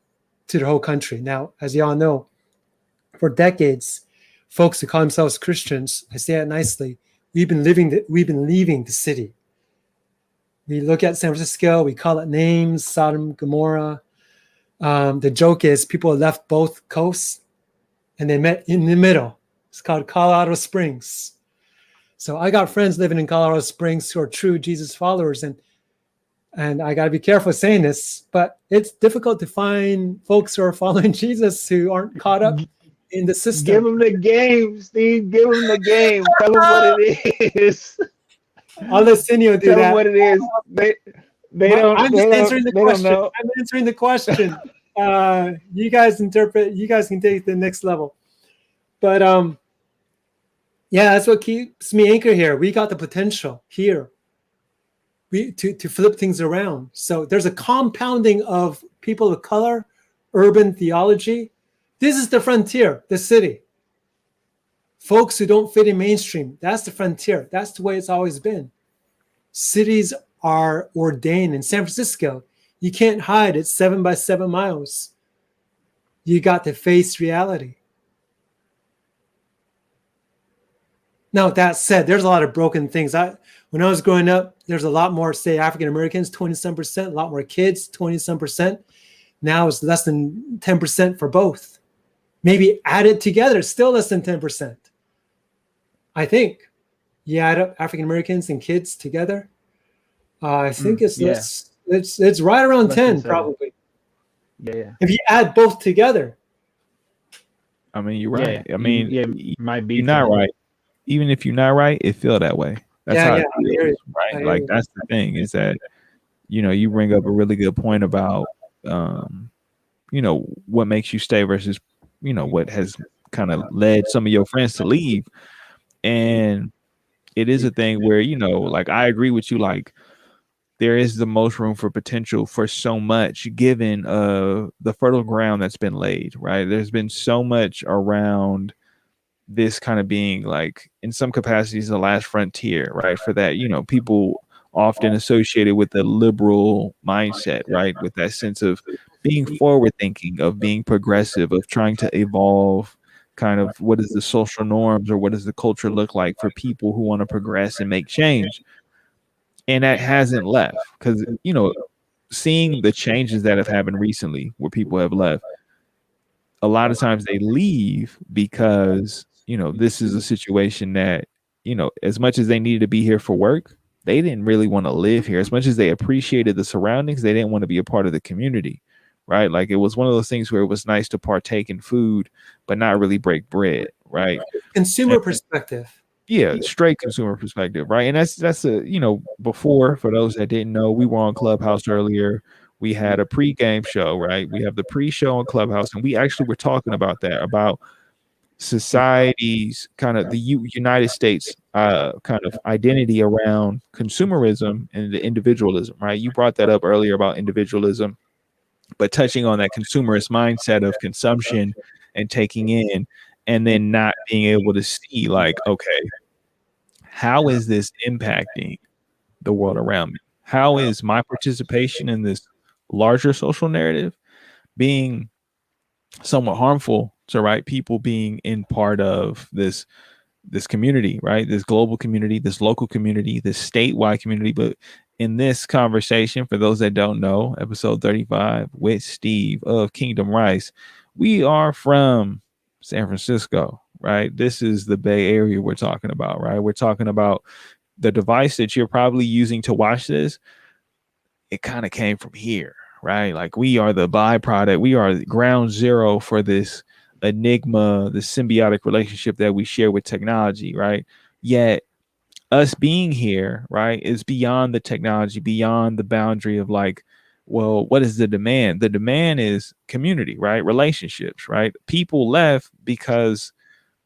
to the whole country. Now, as y'all know, for decades, folks who call themselves Christians, I say it nicely, we've been leaving the city. We look at San Francisco, we call it names, Sodom, Gomorrah. The joke is people left both coasts and they met in the middle. It's called Colorado Springs. So I got friends living in Colorado Springs who are true Jesus followers, and I got to be careful saying this, but it's difficult to find folks who are following Jesus who aren't caught up in the system. Give them the game, Steve. Give them the game. Tell them what it is. I'll let Sineo do Tell that. them what it is. I'm just answering the question. Know. I'm answering the question. You guys interpret. You guys can take it to the next level. But yeah, that's what keeps me anchored here. We got the potential here. To flip things around. So there's a compounding of people of color, urban theology. This is the frontier, the city. Folks who don't fit in mainstream, that's the frontier. That's the way it's always been. Cities are ordained. In San Francisco, you can't hide. It's 7 by 7 miles. You got to face reality. Now, that said, there's a lot of broken things. When I was growing up, there's a lot more, say, African Americans, 20-some%, a lot more kids, 20-some%. now it's less than 10% for both. Maybe added together, still less than 10%. I think. You add up African Americans and kids together, I think it's Yeah, less. It's right around less than 10 7. probably. Yeah, If you add both together. I mean, you're yeah, right. I mean, yeah. Might be you're not 10. right. Even if you're not right, it feel that way. That's Yeah, how yeah, it I hear feels, you. I right? hear Like you. that's the thing is that you bring up a really good point about um, what makes you stay versus what has kind of led some of your friends to leave. And it is a thing where like I agree with you. Like there is the most room for potential for so much given the fertile ground that's been laid, right? There's been so much around this kind of being like in some capacities the last frontier, right? For that, people often associated with the liberal mindset, right? With that sense of being forward thinking, of being progressive, of trying to evolve kind of what is the social norms or what does the culture look like for people who want to progress and make change. And that hasn't left because, seeing the changes that have happened recently where people have left, a lot of times they leave because this is a situation that as much as they needed to be here for work, they didn't really want to live here. As much as they appreciated the surroundings, they didn't want to be a part of the community, right? Like it was one of those things where it was nice to partake in food but not really break bread, right? Consumer perspective. Yeah, straight consumer perspective, right? And that's a before, for those that didn't know, we were on Clubhouse earlier. We had a pre-game show, right? We have the pre-show on Clubhouse, and we actually were talking about that, about society's kind of the United States kind of identity around consumerism and the individualism, right? You brought that up earlier about individualism, but touching on that consumerist mindset of consumption and taking in, and then not being able to see like, okay, how is this impacting the world around me? How is my participation in this larger social narrative being somewhat harmful to right people being in part of this community, right? This global community, this local community, this statewide community. But in this conversation, for those that don't know, episode 35 with Steve of Kingdom Rice, we are from San Francisco, right? This is the Bay Area we're talking about, right? We're talking about the device that you're probably using to watch this. It kind of came from here, right? Like we are the byproduct. We are ground zero for this enigma, the symbiotic relationship that we share with technology, right? Yet us being here, right, is beyond the technology, beyond the boundary of like, well, what is the demand? The demand is community, right? Relationships, right? People left because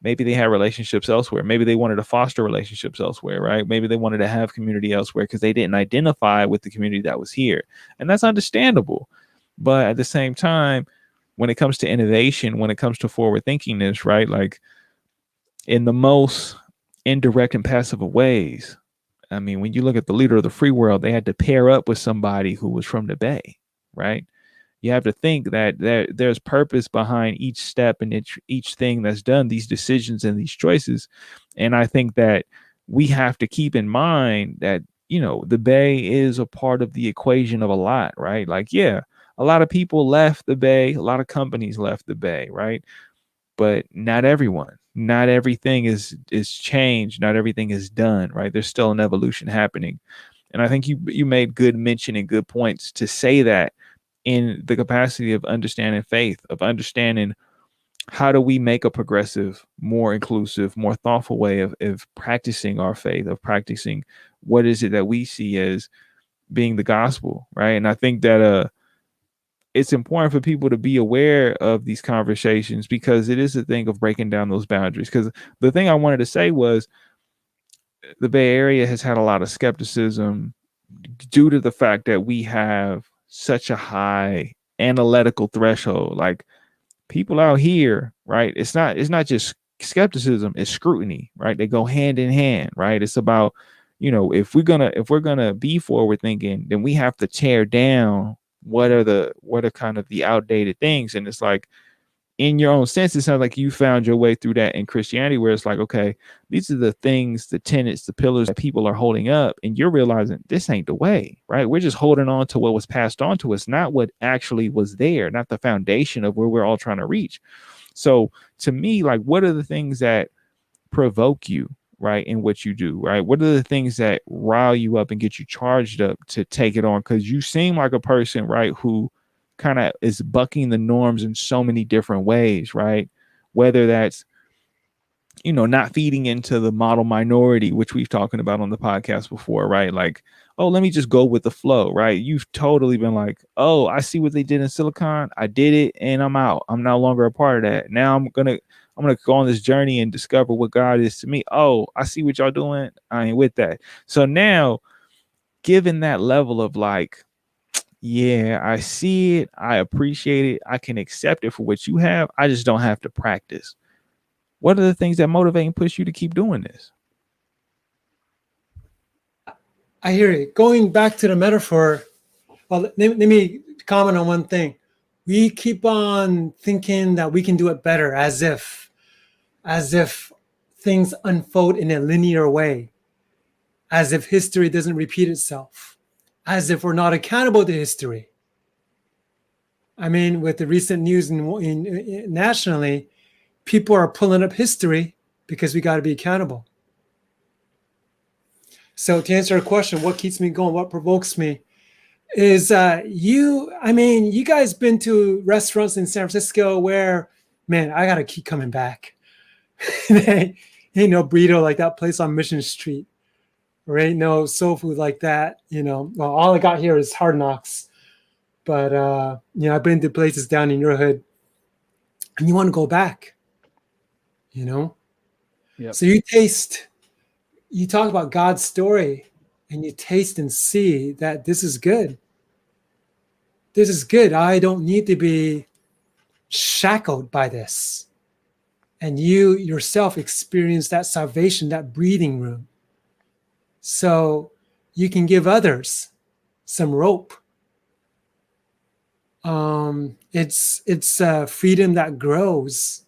maybe they had relationships elsewhere. Maybe they wanted to foster relationships elsewhere, right? Maybe they wanted to have community elsewhere because they didn't identify with the community that was here. And that's understandable. But at the same time, when it comes to innovation, when it comes to forward thinkingness, right? Like in the most indirect and passive of ways, I mean, when you look at the leader of the free world, they had to pair up with somebody who was from the Bay, right? You have to think that there's purpose behind each step and each thing that's done, these decisions and these choices. And I think that we have to keep in mind that, the Bay is a part of the equation of a lot, right? Like, yeah, a lot of people left the Bay, a lot of companies left the Bay, right? But not everyone. Not everything is changed. Not everything is done, right? There's still an evolution happening. And I think you made good mention and good points to say that in the capacity of understanding faith, of understanding how do we make a progressive, more inclusive, more thoughtful way of practicing our faith, of practicing what is it that we see as being the gospel, right? And I think that it's important for people to be aware of these conversations because it is a thing of breaking down those boundaries. Because the thing I wanted to say was the Bay Area has had a lot of skepticism due to the fact that we have such a high analytical threshold. Like people out here, right? It's not just skepticism, it's scrutiny, right? They go hand in hand, right? It's about, if we're gonna be forward thinking, then we have to tear down what are kind of the outdated things. And it's like in your own sense, it sounds like you found your way through that in Christianity, where it's like, okay, these are the things, the tenets, the pillars that people are holding up, and you're realizing this ain't the way, right? We're just holding on to what was passed on to us, not what actually was there, not the foundation of where we're all trying to reach. So to me, like, what are the things that provoke you, right, in what you do, right? What are the things that rile you up and get you charged up to take it on? Because you seem like a person, right, who kind of is bucking the norms in so many different ways, right? Whether that's, not feeding into the model minority, which we've talking about on the podcast before, right? Like, oh, let me just go with the flow, right? You've totally been like, oh, I see what they did in Silicon. I did it and I'm out. I'm no longer a part of that. Now I'm gonna go on this journey and discover what God is to me. Oh, I see what y'all doing. I ain't with that. So now, given that level of like, yeah, I see it, I appreciate it, I can accept it for what you have, I just don't have to practice. What are the things that motivate and push you to keep doing this? I hear it. Going back to the metaphor, well, let me comment on one thing. We keep on thinking that we can do it better, as if things unfold in a linear way, as if history doesn't repeat itself, as if we're not accountable to history. I mean, with the recent news in nationally, people are pulling up history because we got to be accountable. So to answer your question, what keeps me going, what provokes me is you guys been to restaurants in San Francisco where, man, I got to keep coming back. Ain't no burrito like that place on Mission Street. Or ain't no soul food like that. Well, all I got here is Hard Knocks. But, I've been to places down in your hood and you want to go back, Yep. So you talk about God's story and you taste and see that this is good. This is good. I don't need to be shackled by this. And you yourself experience that salvation, that breathing room. So you can give others some rope. It's freedom that grows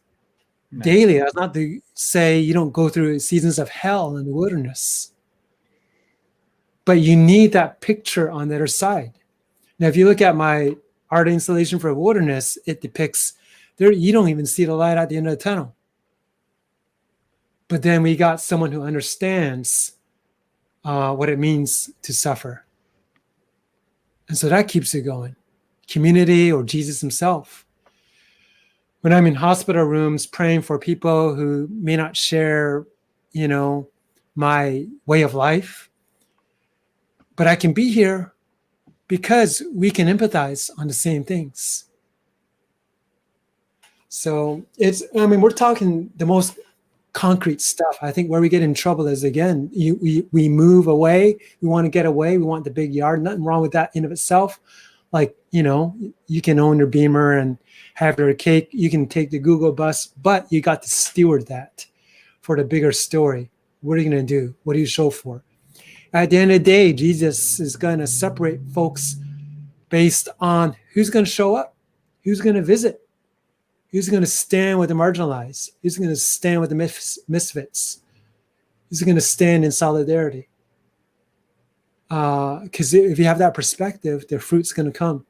daily. That's not to say you don't go through seasons of hell in the wilderness, but you need that picture on the other side. Now, if you look at my art installation for wilderness, it depicts there. You don't even see the light at the end of the tunnel. But then we got someone who understands what it means to suffer. And so that keeps it going. Community or Jesus himself. When I'm in hospital rooms praying for people who may not share, my way of life, but I can be here because we can empathize on the same things. So we're talking the most concrete stuff. I think where we get in trouble is, again, we move away. We want to get away. We want the big yard. Nothing wrong with that in of itself. Like, you can own your Beamer and have your cake. You can take the Google bus, but you got to steward that for the bigger story. What are you going to do? What do you show for? At the end of the day, Jesus is going to separate folks based on who's going to show up, who's going to visit, who's going to stand with the marginalized, who's going to stand with the misfits, who's going to stand in solidarity. Because if you have that perspective, the fruit's going to come.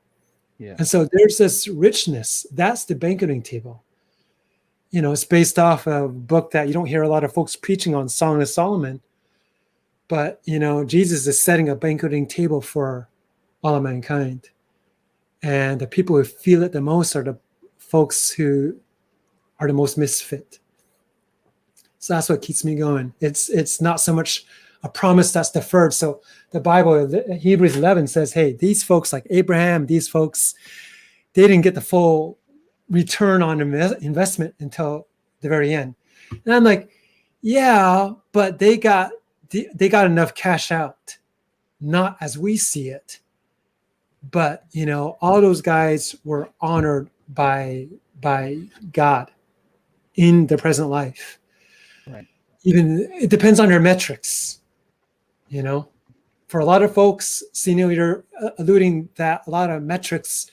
Yeah. And so there's this richness. That's the banqueting table. It's based off a book that you don't hear a lot of folks preaching on, Song of Solomon. But, Jesus is setting a banqueting table for all of mankind. And the people who feel it the most are the folks who are the most misfit. So that's what keeps me going. It's not so much a promise that's deferred. So the Bible, Hebrews 11 says, hey, these folks like Abraham, these folks, they didn't get the full return on investment until the very end. And I'm like, yeah, but they got enough cash out, not as we see it. But, all those guys were honored by God in their present life. Right. Even it depends on your metrics, For a lot of folks, Sineo, you're alluding that a lot of metrics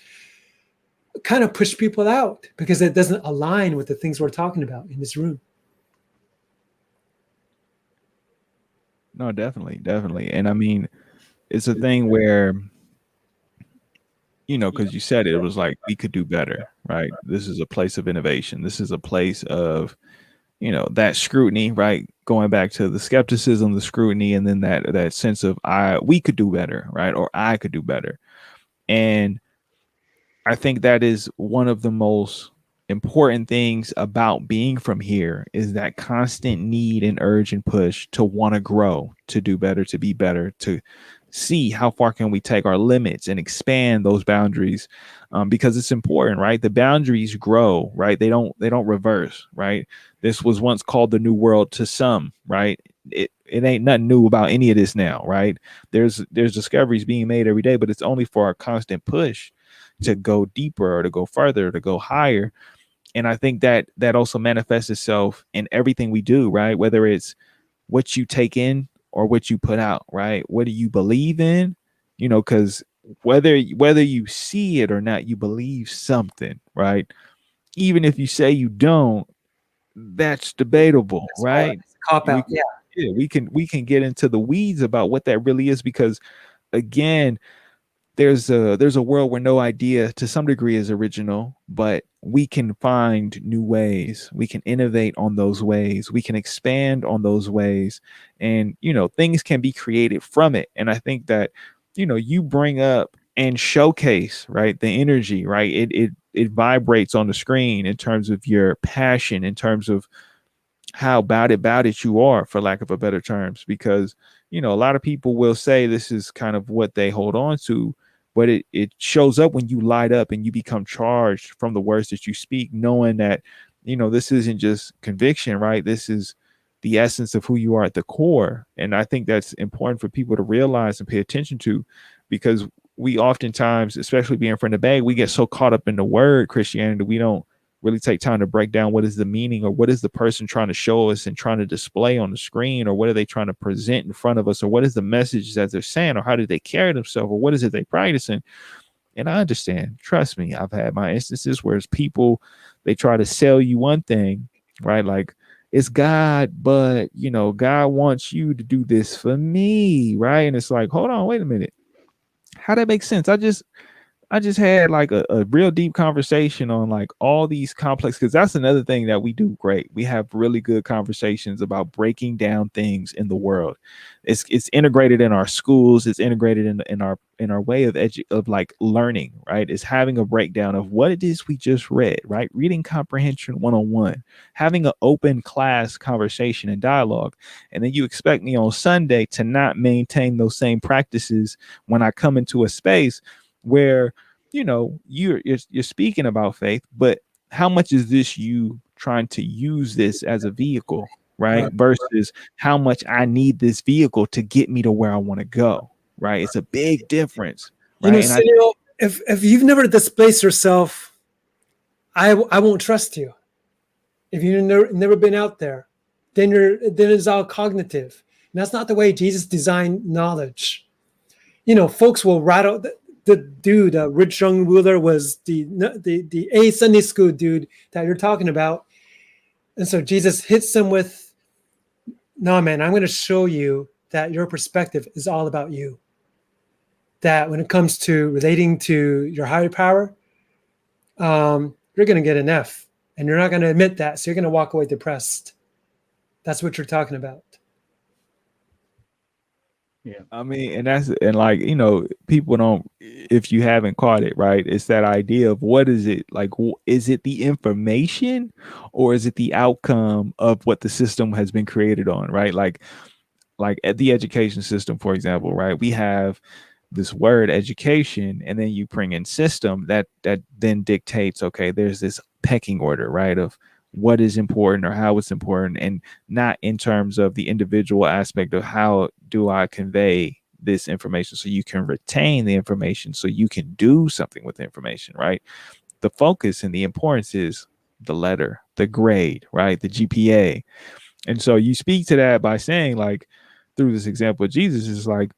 kind of push people out because it doesn't align with the things we're talking about in this room. No, definitely, definitely. And I mean, it's a thing where, because you said it was like we could do better, right? This is a place of innovation. This is a place of, that scrutiny, right? Going back to the skepticism, the scrutiny, and then that sense of we could do better, right? Or I could do better. And I think that is one of the most important things about being from here is that constant need and urge and push to want to grow, to do better, to be better, to see how far can we take our limits and expand those boundaries, because it's important, right? The boundaries grow, right? They don't reverse, right? This was once called the New World to some, right? It ain't nothing new about any of this now, right? There's discoveries being made every day, but it's only for our constant push to go deeper or to go further, to go higher. And I think that also manifests itself in everything we do, right? Whether it's what you take in or what you put out, right? What do you believe in? Because whether you see it or not, you believe something, right? Even if you say you don't, that's debatable, right? It's a cop We out. Yeah. yeah, we can get into the weeds about what that really is, because again, there's a world where no idea to some degree is original, but we can find new ways. We can innovate on those ways. We can expand on those ways, and things can be created from it. And I think that you bring up and showcase, right, the energy, right? It vibrates on the screen in terms of your passion, in terms of how about it you are, for lack of a better terms, because a lot of people will say this is kind of what they hold on to, but it shows up when you light up and you become charged from the words that you speak, knowing that this isn't just conviction, right? This is the essence of who you are at the core. And I think that's important for people to realize and pay attention to, because we oftentimes, especially being from the Bay, we get so caught up in the word Christianity, we don't really take time to break down what is the meaning, or what is the person trying to show us and trying to display on the screen, or what are they trying to present in front of us, or what is the message that they're saying, or how did they carry themselves, or what is it they practicing. And I understand, trust me, I've had my instances where it's people, they try to sell you one thing, right? Like, it's God, but God wants you to do this for me, right? And it's like, hold on, wait a minute, how that makes sense? I just had like a real deep conversation on like all these complex, because that's another thing that we do great. We have really good conversations about breaking down things in the world. It's integrated in our schools. It's integrated in our way of like learning, right? It's having a breakdown of what it is we just read, right? Reading comprehension 101, having an open class conversation and dialogue. And then you expect me on Sunday to not maintain those same practices when I come into a space where you're speaking about faith, but how much is this you trying to use this as a vehicle, right? Versus how much I need this vehicle to get me to where I want to go, right? It's a big difference, right? And Sineo, if you've never displaced yourself, I won't trust you. If you've never been out there, then it's all cognitive. And that's not the way Jesus designed knowledge. Folks will rattle the dude, rich young ruler, was the A Sunday school dude that you're talking about. And so Jesus hits him with, no, man, I'm going to show you that your perspective is all about you. That when it comes to relating to your higher power, you're going to get an F, and you're not going to admit that. So you're going to walk away depressed. That's what you're talking about. Yeah. I mean, and like, people don't, if you haven't caught it, right? It's that idea of what is it like? Is it the information, or is it the outcome of what the system has been created on, right? Like at the education system, for example, right? We have this word education, and then you bring in system that then dictates, okay, there's this pecking order, right, of what is important or how it's important, and not in terms of the individual aspect of how do I convey this information so you can retain the information so you can do something with the information, right? The focus and the importance is the letter, the grade, right, the GPA. And so you speak to that by saying, like, through this example of Jesus, is like,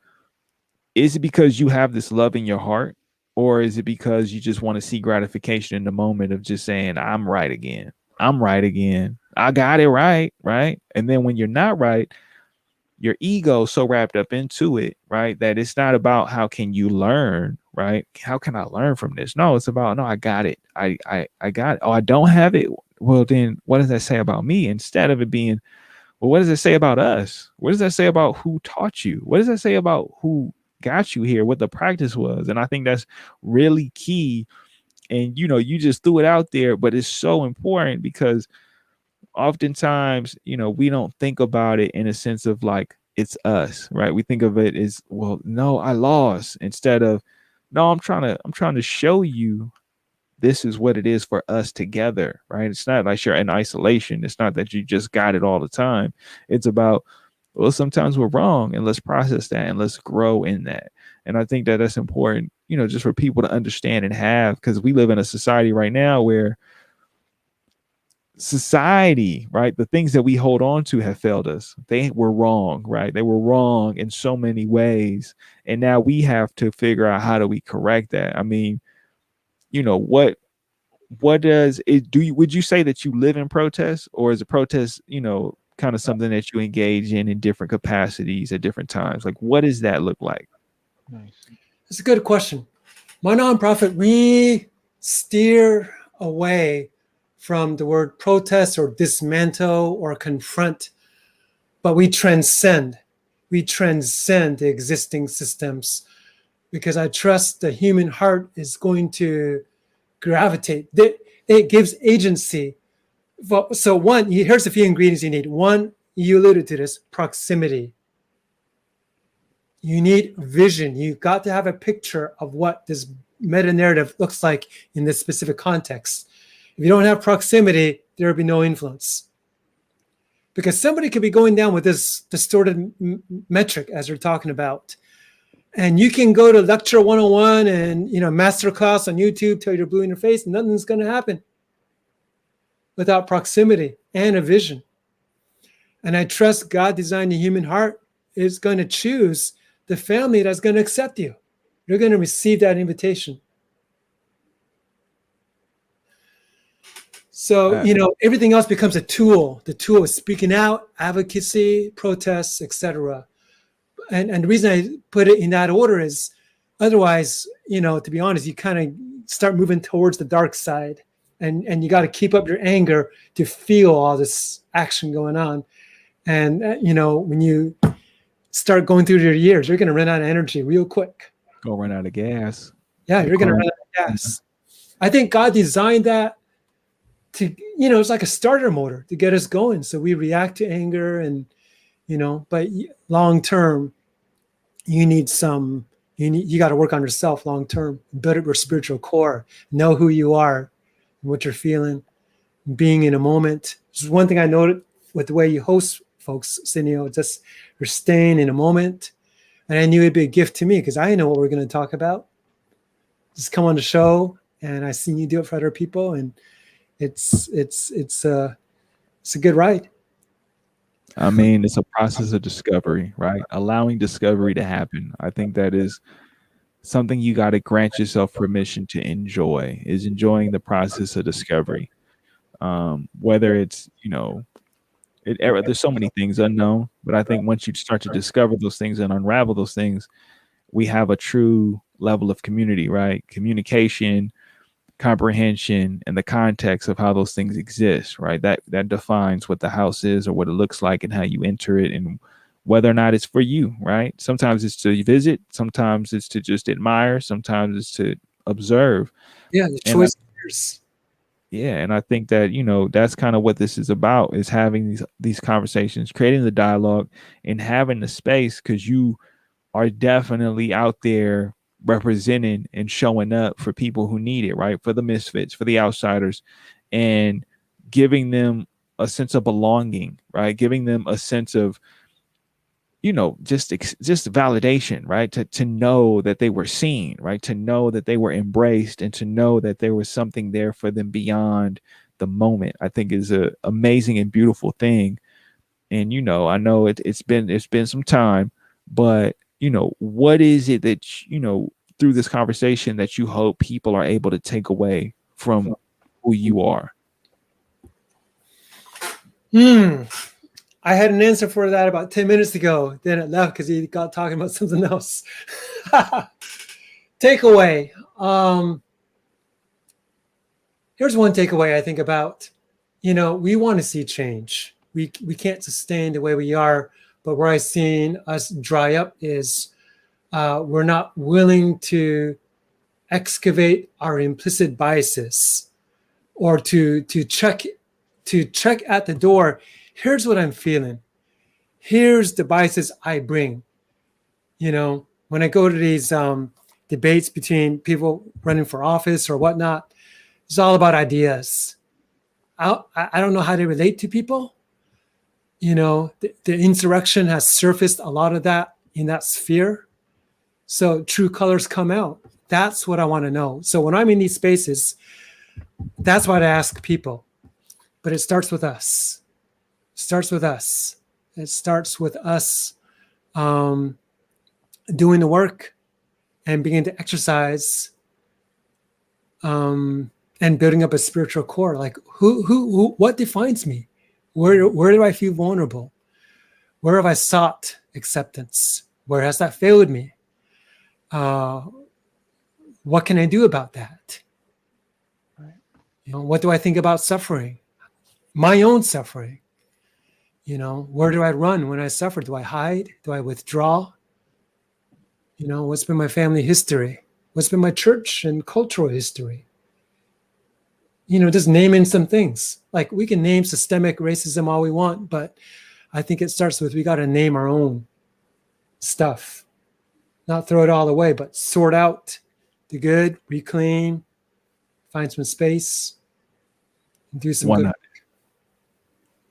is it because you have this love in your heart Or is it because you just want to see gratification in the moment of just saying, I'm right again. I'm right again. I got it right. Right. And then when you're not right, your ego so wrapped up into it, right? That it's not about how can you learn, right? How can I learn from this? No, it's about, no, I got it. I got it. Oh, I don't have it. Well, then what does that say about me? Instead of it being, well, what does it say about us? What does that say about who taught you? What does that say about who got you here, what the practice was? And I think that's really key. And you just threw it out there, but it's so important because oftentimes, we don't think about it in a sense of like it's us, right? We think of it as, well, no, I lost, instead of, no, I'm trying to show you this is what it is for us together, right? It's not like you're in isolation. It's not that you just got it all the time. It's about, well, sometimes we're wrong, and let's process that and let's grow in that. And I think that that's important, just for people to understand and have, because we live in a society right now where society, right, the things that we hold on to have failed us. They were wrong, right? They were wrong in so many ways. And now we have to figure out, how do we correct that? I mean, what does it do? Would you say that you live in protest, or is a protest, kind of something that you engage in different capacities at different times? Like, what does that look like? Nice. It's a good question. My nonprofit, we steer away from the word protest or dismantle or confront, but we transcend. We transcend the existing systems, because I trust the human heart is going to gravitate. It gives agency. So one, here's a few ingredients you need. One, you alluded to this, proximity. You need vision. You've got to have a picture of what this meta narrative looks like in this specific context. If you don't have proximity, there will be no influence. Because somebody could be going down with this distorted metric, as we're talking about. And you can go to lecture 101 and masterclass on YouTube till you're blue in your face, and nothing's going to happen without proximity and a vision. And I trust God designed the human heart is going to choose the family that's going to accept you. You're going to receive that invitation. So, everything else becomes a tool. The tool is speaking out, advocacy, protests, etc. And the reason I put it in that order is, otherwise, to be honest, you kind of start moving towards the dark side, and you got to keep up your anger to feel all this action going on. And, when you start going through your years, you're going to run out of energy real quick. Go run out of gas. Yeah, you're going to run out of gas. I think God designed that to, it's like a starter motor to get us going. So we react to anger and, but long term, you got to work on yourself long term, build up your spiritual core, know who you are and what you're feeling, being in a moment. This is one thing I noted with the way you host folks, Sineo, just you're staying in a moment. And I knew it'd be a gift to me because I know what we're going to talk about. Just come on the show, and I seen you do it for other people, and it's a good ride. I mean, it's a process of discovery, right? Allowing discovery to happen. I think that is something you got to grant yourself permission to enjoy, is enjoying the process of discovery. Whether it's, there's so many things unknown, but I think once you start to discover those things and unravel those things, we have a true level of community, right? Communication, comprehension, and the context of how those things exist, right? That defines what the house is or what it looks like and how you enter it and whether or not it's for you, right? Sometimes it's to visit, sometimes it's to just admire, sometimes it's to observe. Yeah, the choice. And I think that, that's kind of what this is about, is having these conversations, creating the dialogue and having the space, because you are definitely out there representing and showing up for people who need it, right? For the misfits, for the outsiders, and giving them a sense of belonging, right? Giving them a sense of, just validation, right? To know that they were seen, right? To know that they were embraced, and to know that there was something there for them beyond the moment, I think is a amazing and beautiful thing. And, I know it's been some time, but, what is it that, through this conversation that you hope people are able to take away from who you are? I had an answer for that about 10 minutes ago. Then it left because he got talking about something else. Takeaway. Here's one takeaway I think about. We want to see change. We can't sustain the way we are, but where I've seen us dry up is we're not willing to excavate our implicit biases or to check at the door. Here's what I'm feeling. Here's the biases I bring. When I go to these debates between people running for office or whatnot, it's all about ideas. I don't know how to relate to people. The insurrection has surfaced a lot of that in that sphere. So true colors come out. That's what I want to know. So when I'm in these spaces, that's what I ask people. But it starts with us. It starts with us doing the work and beginning to exercise and building up a spiritual core. Like who what defines me? Where do I feel vulnerable? Where have I sought acceptance? Where has that failed me? What can I do about that? What do I think about suffering? My own suffering. Where do I run when I suffer? Do I hide? Do I withdraw? What's been my family history? What's been my church and cultural history? Just naming some things. Like we can name systemic racism all we want, but I think it starts with we got to name our own stuff. Not throw it all away, but sort out the good, reclaim, find some space, and do some 100. good.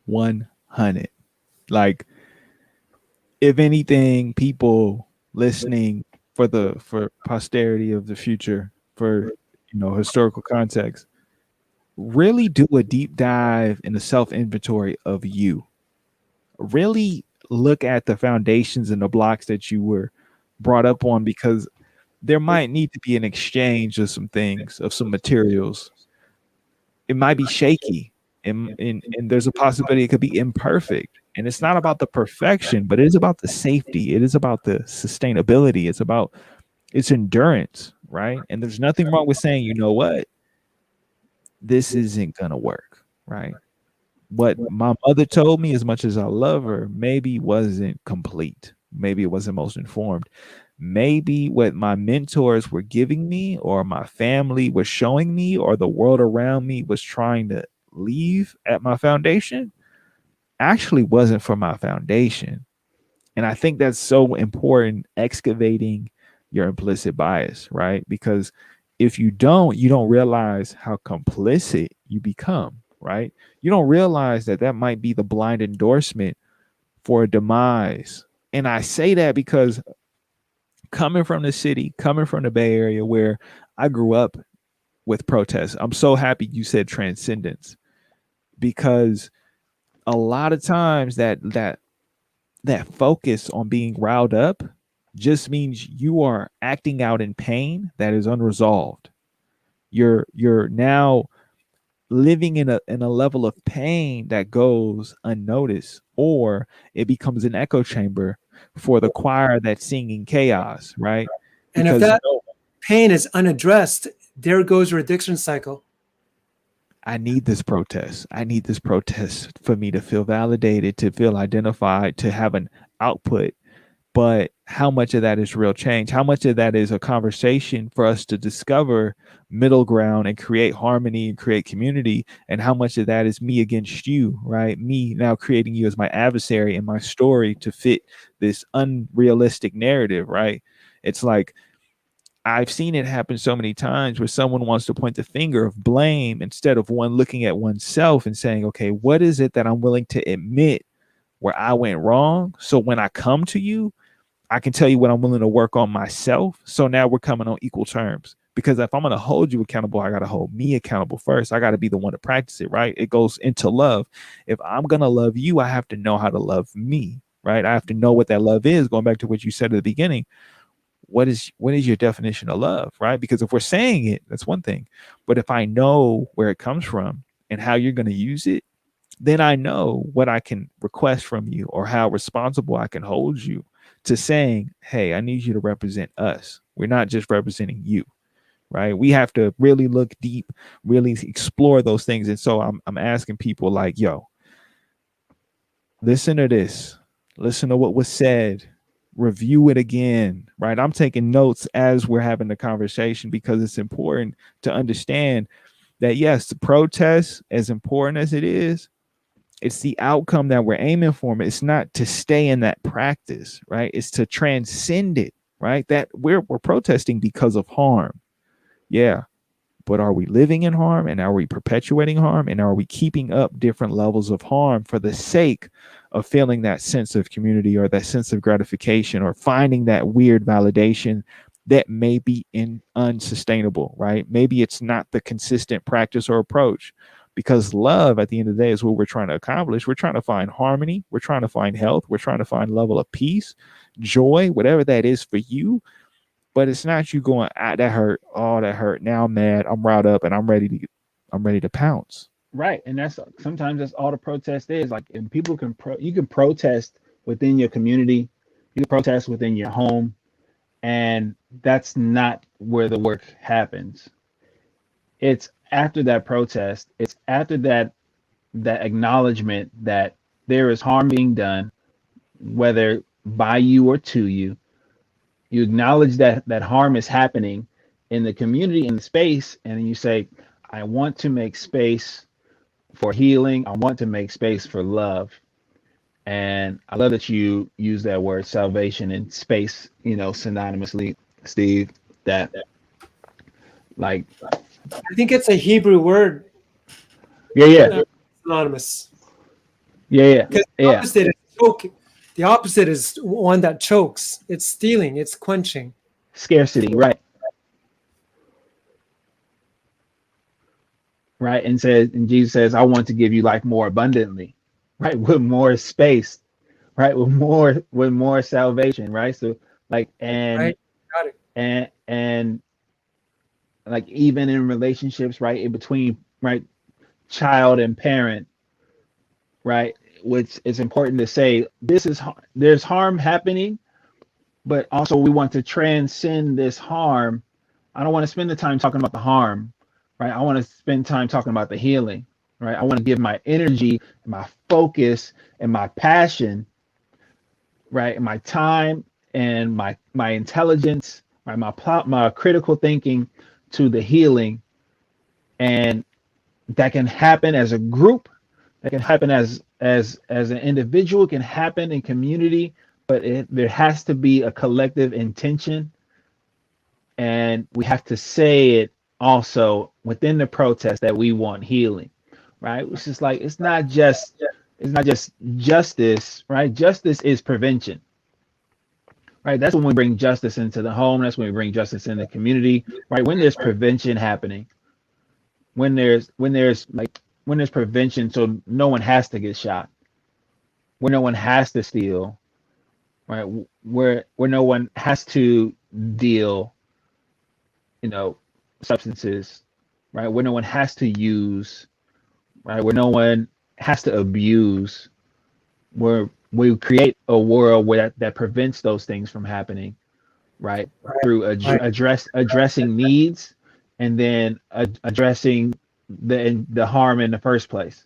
100. Like, if anything, people listening for posterity of the future, for historical context, really do a deep dive in the self-inventory of you. Really look at the foundations and the blocks that you were brought up on, because there might need to be an exchange of some things, of some materials. It might be shaky, and there's a possibility it could be imperfect. And it's not about the perfection, but it is about the safety. It is about the sustainability. It's about its endurance, right? And there's nothing wrong with saying, you know what, this isn't gonna work, right? What my mother told me, as much as I love her, maybe wasn't complete. Maybe it wasn't most informed. Maybe what my mentors were giving me, or my family was showing me, or the world around me was trying to leave at my foundation, actually wasn't for my foundation. And I think that's so important, excavating your implicit bias, right? Because if you don't realize how complicit you become, right? You don't realize that might be the blind endorsement for a demise. And I say that because coming from the city, coming from the Bay Area where I grew up with protests, I'm so happy you said transcendence, because a lot of times that focus on being riled up just means you are acting out in pain that is unresolved. You're now living in a level of pain that goes unnoticed, or it becomes an echo chamber for the choir that's singing chaos, right? And if that pain is unaddressed, there goes your addiction cycle. I need this protest. I need this protest for me to feel validated, to feel identified, to have an output. But how much of that is real change? How much of that is a conversation for us to discover middle ground and create harmony and create community? And how much of that is me against you, right? Me now creating you as my adversary and my story to fit this unrealistic narrative, right? It's like, I've seen it happen so many times where someone wants to point the finger of blame instead of one looking at oneself and saying, okay, what is it that I'm willing to admit where I went wrong? So when I come to you, I can tell you what I'm willing to work on myself. So now we're coming on equal terms, because if I'm going to hold you accountable, I got to hold me accountable first. I got to be the one to practice it, right? It goes into love. If I'm going to love you, I have to know how to love me, right? I have to know what that love is. Going back to what you said at the beginning, what is your definition of love, right? Because if we're saying it, that's one thing. But if I know where it comes from and how you're going to use it, then I know what I can request from you or how responsible I can hold you to saying, hey, I need you to represent us. We're not just representing you, right? We have to really look deep, really explore those things. And so I'm asking people like, yo, listen to this, listen to what was said, review it again, right? I'm taking notes as we're having the conversation because it's important to understand that, yes, the protest, as important as it is, it's the outcome that we're aiming for. It's not to stay in that practice, right? It's to transcend it, right? That we're protesting because of harm. Yeah. But are we living in harm, and are we perpetuating harm, and are we keeping up different levels of harm for the sake of feeling that sense of community or that sense of gratification or finding that weird validation that may be unsustainable, right? Maybe it's not the consistent practice or approach, because love at the end of the day is what we're trying to accomplish. We're trying to find harmony. We're trying to find health. We're trying to find level of peace, joy, whatever that is for you. But it's not you going, ah, that hurt. Oh, that hurt. Now I'm mad. I'm riled up, and I'm ready to pounce. Right, and that's sometimes that's all the protest is. Like, and people can you can protest within your community, you can protest within your home, and that's not where the work happens. It's after that protest. It's after that acknowledgement that there is harm being done, whether by you or to you. You acknowledge that harm is happening in the community, in the space, and then you say, I want to make space for healing. I want to make space for love. And I love that you use that word salvation and space, synonymously, Steve. That, like, I think it's a Hebrew word, yeah, synonymous. yeah, Because the yeah. opposite is choke. The opposite is one that chokes. It's stealing. It's quenching. Scarcity, right. Right. And Jesus says, I want to give you life more abundantly, right? With more space, right? With more salvation, right? So, like, Right? Got it. and like, even in relationships, right, in between, right, child and parent, right, which is important to say, there's harm happening, but also we want to transcend this harm. I don't want to spend the time talking about the harm, right? I want to spend time talking about the healing, right? I want to give my energy, my focus, and my passion, right, and my time and my intelligence, right, my critical thinking to the healing. And that can happen as a group, that can happen as an individual, it can happen in community, but there has to be a collective intention, and we have to say it also within the protest that we want healing, right? It's just like, it's not just justice, right? Justice is prevention, right? That's when we bring justice into the home. That's when we bring justice in the community, right? When there's prevention happening, when there's prevention, so no one has to get shot, where no one has to steal, right? Where no one has to deal, substances, right? Where no one has to use, right? Where no one has to abuse, where we create a world where that prevents those things from happening, right? Through Right. addressing needs, and then addressing the harm in the first place.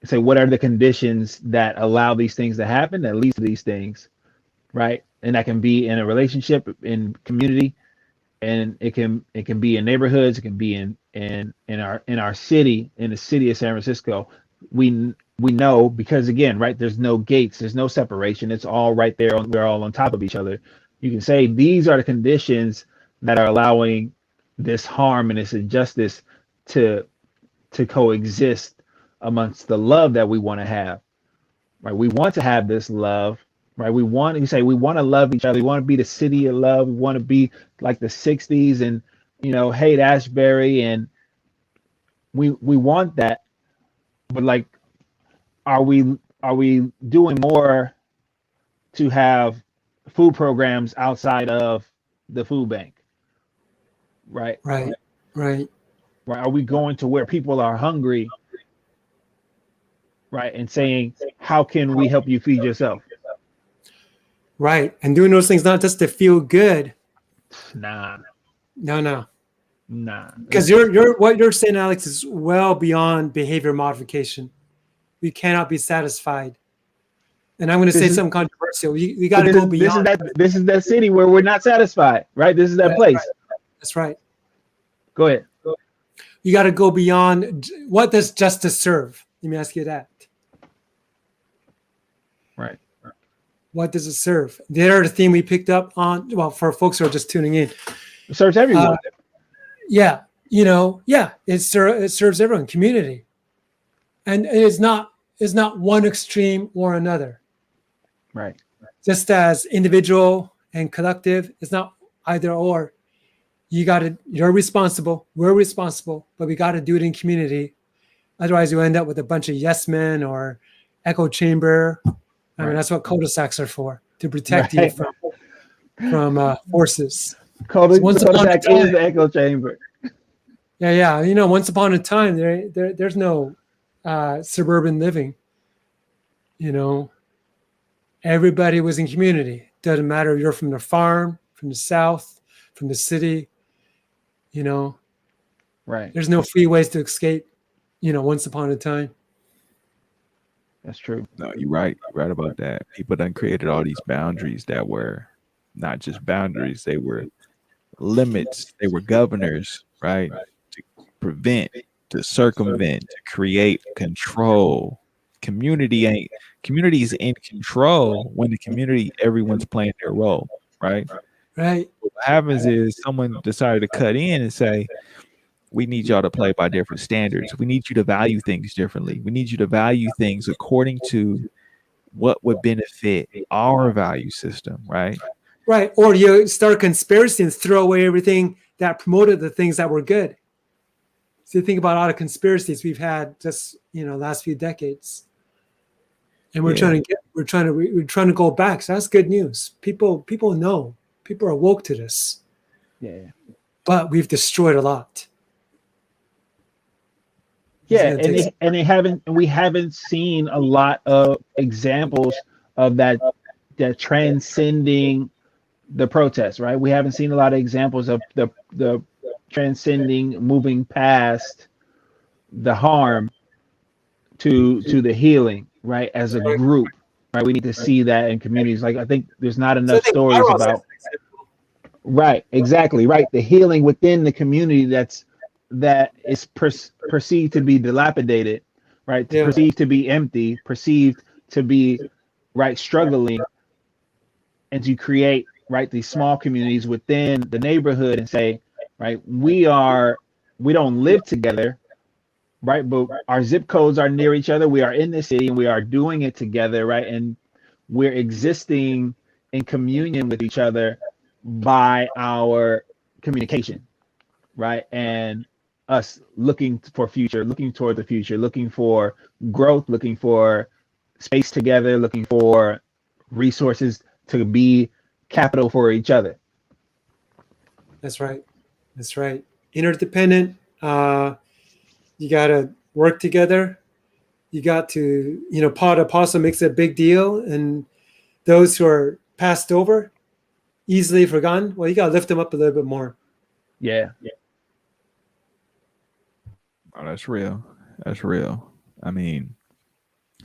So what are the conditions that allow these things to happen, that leads to these things, right? And that can be in a relationship, in community, and it can be in neighborhoods, it can be in our city, in the city of San Francisco. We know, because, again, right, there's no gates, there's no separation, it's all right there, we're all on top of each other. You can say these are the conditions that are allowing this harm and this injustice to coexist amongst the love that we want to have, right? We want to have this love, right? You say we want to love each other. We want to be the city of love. We want to be like the 60s and, Haight Ashbury. And we want that. But, like, are we doing more to have food programs outside of the food bank, right? Right. Right. Right? Are we going to where people are hungry, right, and saying, how can we help you feed yourself? Right. And doing those things not just to feel good. Nah. No. Nah. Because you're what you're saying, Alex, is well beyond behavior modification. We cannot be satisfied. And I'm going to say something controversial. We got to go beyond. This is that city where we're not satisfied, right? This is that place. Right. That's right. Go ahead. You got to go beyond. What does justice serve? Let me ask you that. Right. What does it serve? The other theme we picked up on, well, for folks who are just tuning in, it serves everyone. It serves everyone, community, and it's not one extreme or another. Right. Just as individual and collective, it's not either or. You're responsible, we're responsible, but we got to do it in community. Otherwise, you end up with a bunch of yes men or echo chamber. I mean, that's what cul-de-sacs are for, to protect you from forces. Cul-de-sac is the echo chamber. Yeah. Once upon a time, there's no suburban living. Everybody was in community. Doesn't matter if you're from the farm, from the south, from the city. Right. There's no free ways to escape. Once upon a time. That's true. No, you're right. You're right about that. People done created all these boundaries that were not just boundaries, they were limits, they were governors, right? To prevent, to circumvent, to create control. Community is in control when the community, everyone's playing their role, right? Right. What happens is someone decided to cut in and say, we need y'all to play by different standards. We need you to value things differently. We need you to value things according to what would benefit our value system, right? Right. Or you start a conspiracy and throw away everything that promoted the things that were good. So you think about all the conspiracies we've had just, last few decades. And we're trying to go back. So that's good news. People know. People are woke to this. Yeah. But we've destroyed a lot. Yeah, we haven't seen a lot of examples of that transcending the protest, right? We haven't seen a lot of examples of the transcending, moving past the harm to the healing, right? As a group, right? We need to see that in communities. Like, I think there's not enough stories about. Right, exactly, right. The healing within the community that is perceived to be dilapidated, right? Yeah. Perceived to be empty, perceived to be struggling, and to create these small communities within the neighborhood and say, we don't live together, right? But our zip codes are near each other. We are in the city and we are doing it together, right? And we're existing in communion with each other by our communication, right? And us looking toward the future, looking for growth, looking for space together, looking for resources to be capital for each other. That's right. Interdependent. You got to work together. You got to, Paul the Apostle makes a big deal, and those who are passed over, easily forgotten, well, you got to lift them up a little bit more. Yeah. Oh, that's real. I mean,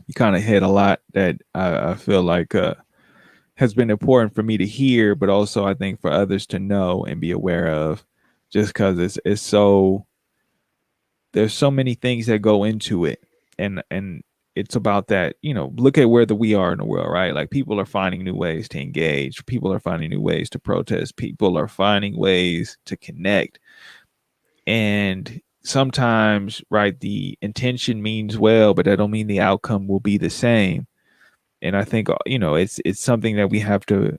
you kind of hit a lot that I feel like has been important for me to hear, but also I think for others to know and be aware of, just because it's so, there's so many things that go into it, and it's about that, look at where we are in the world, right? Like, people are finding new ways to engage, people are finding new ways to protest, people are finding ways to connect, and sometimes, right, the intention means well, but that don't mean the outcome will be the same. And I think, it's something that we have to,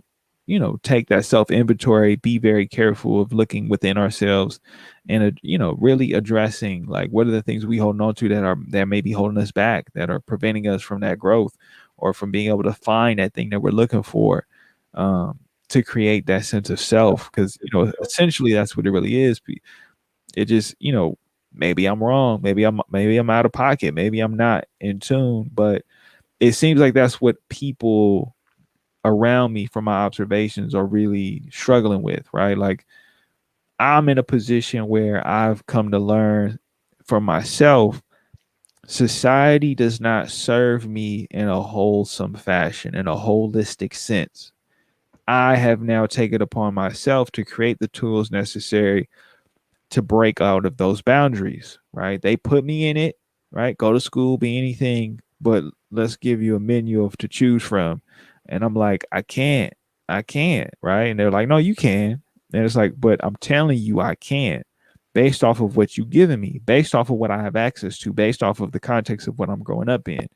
take that self-inventory, be very careful of looking within ourselves and, really addressing, like, what are the things we hold on to that may be holding us back, that are preventing us from that growth or from being able to find that thing that we're looking for. to create that sense of self. Because essentially that's what it really is. It just maybe I'm wrong, maybe I'm out of pocket, maybe I'm not in tune, but it seems like that's what people around me from my observations are really struggling with, right? Like I'm in a position where I've come to learn for myself, society does not serve me in a wholesome fashion, in a holistic sense. I have now taken upon myself to create the tools necessary to break out of those boundaries, right? They put me in it, right? Go to school, be anything, but let's give you a menu of to choose from. And I'm like, I can't, right? And they're like, no, you can. And it's like, but I'm telling you, I can't, based off of what you've given me, based off of what I have access to, based off of the context of what I'm growing up in.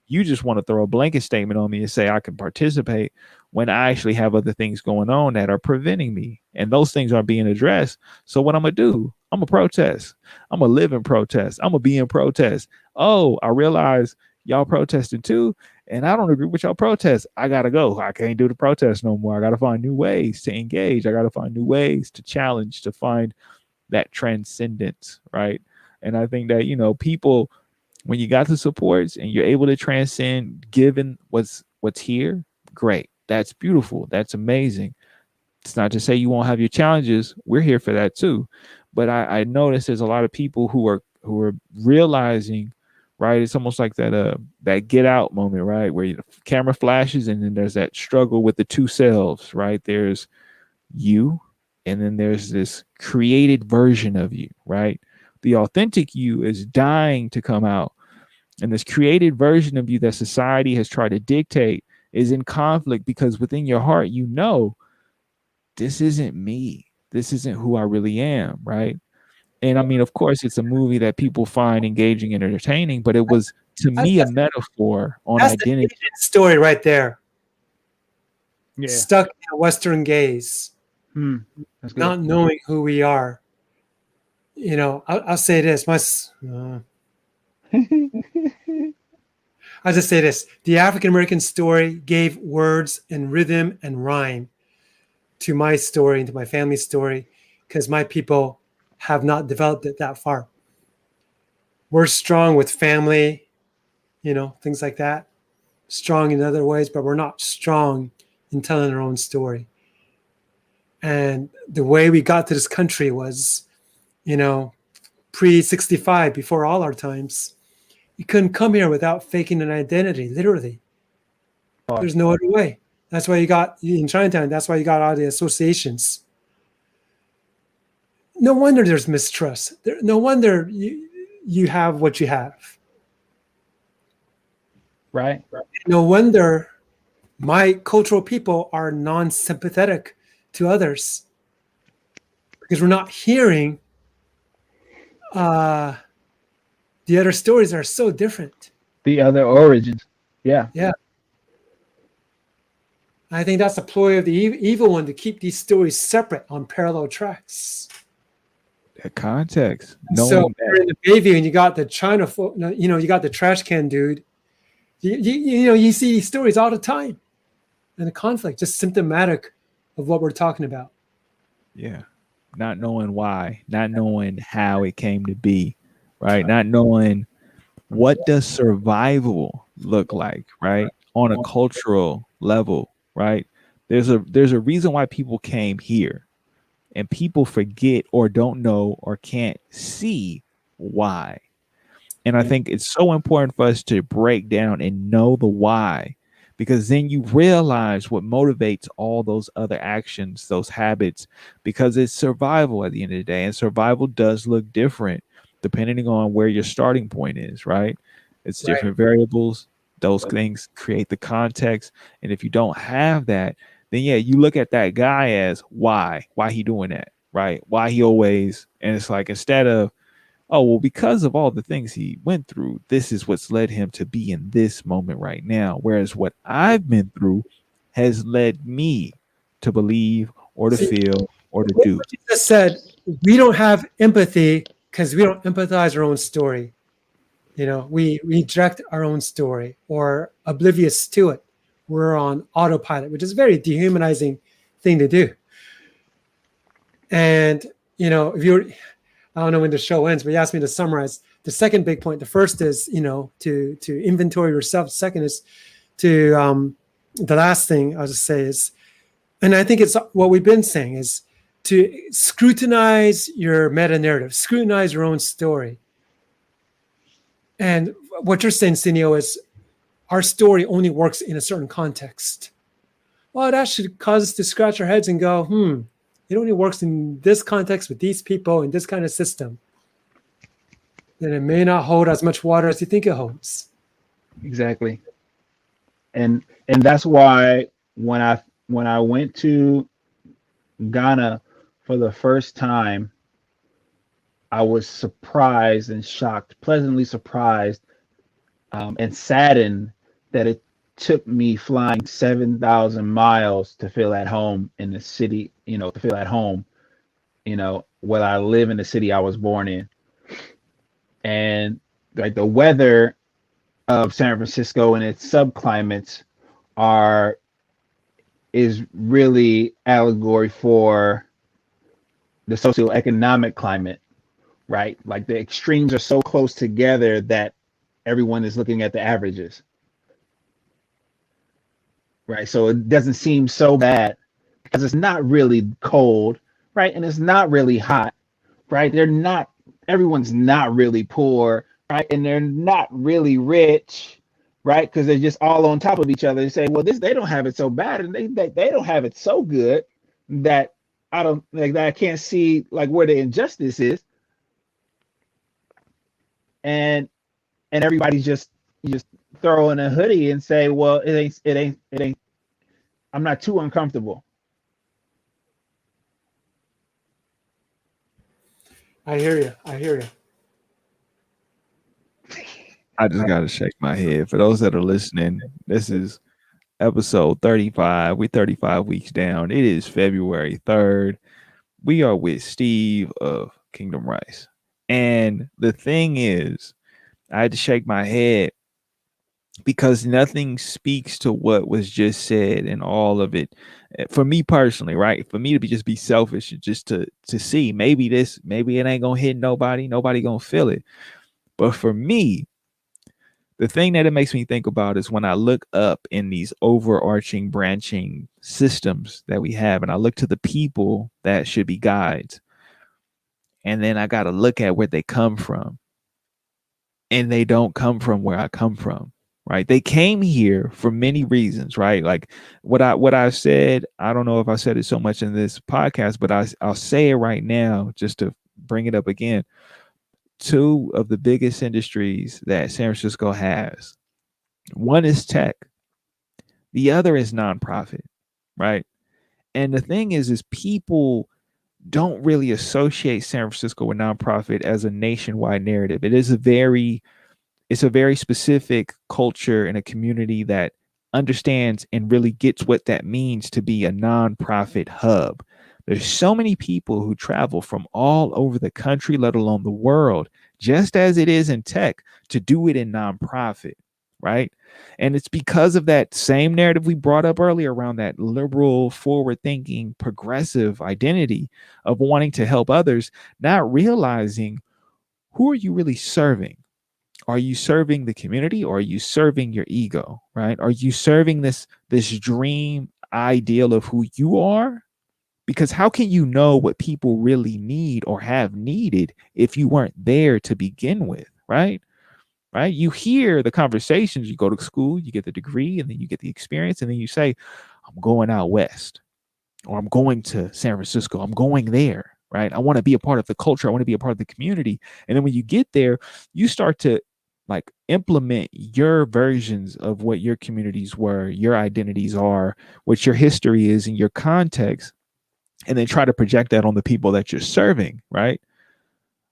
You just want to throw a blanket statement on me and say I can participate when I actually have other things going on that are preventing me. And those things aren't being addressed. So what I'm going to do, I'm going to protest. I'm going to live in protest. I'm going to be in protest. Oh, I realize y'all protesting too. And I don't agree with y'all protest. I got to go. I can't do the protest no more. I got to find new ways to engage. I got to find new ways to challenge, to find that transcendence, right? And I think that, people, when you got the supports and you're able to transcend given what's here, great. That's beautiful. That's amazing. It's not to say you won't have your challenges. We're here for that too. But I notice there's a lot of people who are realizing, right? It's almost like that Get Out moment, right? Where the camera flashes and then there's that struggle with the two selves, right? There's you and then there's this created version of you, right? The authentic you is dying to come out. And this created version of you that society has tried to dictate is in conflict because within your heart, this isn't me. This isn't who I really am, right? And I mean, of course, it's a movie that people find engaging and entertaining, but it was, to me, a metaphor on That's identity. the story right there. Yeah. Stuck in a Western gaze, That's good. not knowing who we are. I'll say this. I'll just say this. The African American story gave words and rhythm and rhyme to my story and to my family's story because my people have not developed it that far. We're strong with family, things like that. Strong in other ways, but we're not strong in telling our own story. And the way we got to this country was, pre-65, before all our times. You couldn't come here without faking an identity, literally. There's no other way. That's why you got, in Chinatown, that's why you got all the associations. No wonder there's mistrust. No wonder you have what you have. Right. No wonder my cultural people are non-sympathetic to others because we're not hearing the other stories are so different. The other origins. Yeah. Yeah. I think that's a ploy of the evil one to keep these stories separate on parallel tracks. That context. So you're in the Bayview and you got the China, you got the trash can dude. You see these stories all the time. And the conflict, just symptomatic of what we're talking about. Yeah. Not knowing why, not knowing how it came to be, right? Not knowing what does survival look like, right? On a cultural level, right? There's a reason why people came here, and people forget or don't know or can't see why. And I think it's so important for us to break down and know the why, because then you realize what motivates all those other actions, those habits, because it's survival at the end of the day. And survival does look different depending on where your starting point is, right? It's different variables. Those things create the context. And if you don't have that, then yeah, you look at that guy as why he doing that, right? Why he always, and it's like, instead of, oh, well, because of all the things he went through, this is what's led him to be in this moment right now. Whereas what I've been through has led me to believe or to feel or to do. You just said we don't have empathy because we don't empathize our own story. We reject our own story or oblivious to it. we're on autopilot, which is a very dehumanizing thing to do. And, you know, if you're, I don't know when the show ends, but you asked me to summarize the second big point. The first is, you know, to inventory yourself. The second is to, the last thing I'll just say is, and I think it's what we've been saying, is to scrutinize your meta narrative, scrutinize your own story. And what you're saying, Sineo, is our story only works in a certain context. Well, that should cause us to scratch our heads and go, it only works in this context with these people in this kind of system. Then it may not hold as much water as you think it holds. Exactly. And that's why when I went to Ghana for the first time, I was surprised and shocked, pleasantly surprised, and saddened that it took me flying 7,000 miles to feel at home in the city, you know, to feel at home, you know, where I live in the city I was born in. And like the weather of San Francisco and its subclimates is really allegory for the socioeconomic climate, right? Like the extremes are so close together that everyone is looking at the averages, right? So it doesn't seem so bad because it's not really cold, right? And it's not really hot, right? Everyone's not really poor, right? And they're not really rich, right? Because they're just all on top of each other. They say, well, they don't have it so bad, and they don't have it so good that I can't see like where the injustice is. And everybody's just throw in a hoodie and say, well, it ain't. I'm not too uncomfortable. I hear you. I just got to shake my head. For those that are listening, this is episode 35. We're 35 weeks down. It is February 3rd. We are with Steve of Kingdom Rice. And the thing is, I had to shake my head because nothing speaks to what was just said and all of it. For me personally, right? For me to just be selfish, just to see maybe it ain't gonna hit nobody gonna feel it. But for me, the thing that it makes me think about is when I look up in these overarching branching systems that we have, and I look to the people that should be guides, and then I got to look at where they come from, and they don't come from where I come from. Right. They came here for many reasons, right? Like what I said, I don't know if I said it so much in this podcast, but I'll say it right now just to bring it up again. Two of the biggest industries that San Francisco has, one is tech, the other is nonprofit, right? And the thing is people don't really associate San Francisco with nonprofit as a nationwide narrative. It's a very specific culture and a community that understands and really gets what that means to be a nonprofit hub. There's so many people who travel from all over the country, let alone the world, just as it is in tech, to do it in nonprofit, right? And it's because of that same narrative we brought up earlier around that liberal, forward-thinking, progressive identity of wanting to help others, not realizing who are you really serving? Are you serving the community, or are you serving your ego, right? Are you serving this dream ideal of who you are? Because how can you know what people really need or have needed if you weren't there to begin with, right? Right? You hear the conversations, you go to school, you get the degree, and then you get the experience, and then you say, I'm going out west, or I'm going to San Francisco, I'm going there, right? I want to be a part of the culture, I want to be a part of the community. And then when you get there, you start to like implement your versions of what your communities were, your identities are, what your history is in your context, and then try to project that on the people that you're serving, right?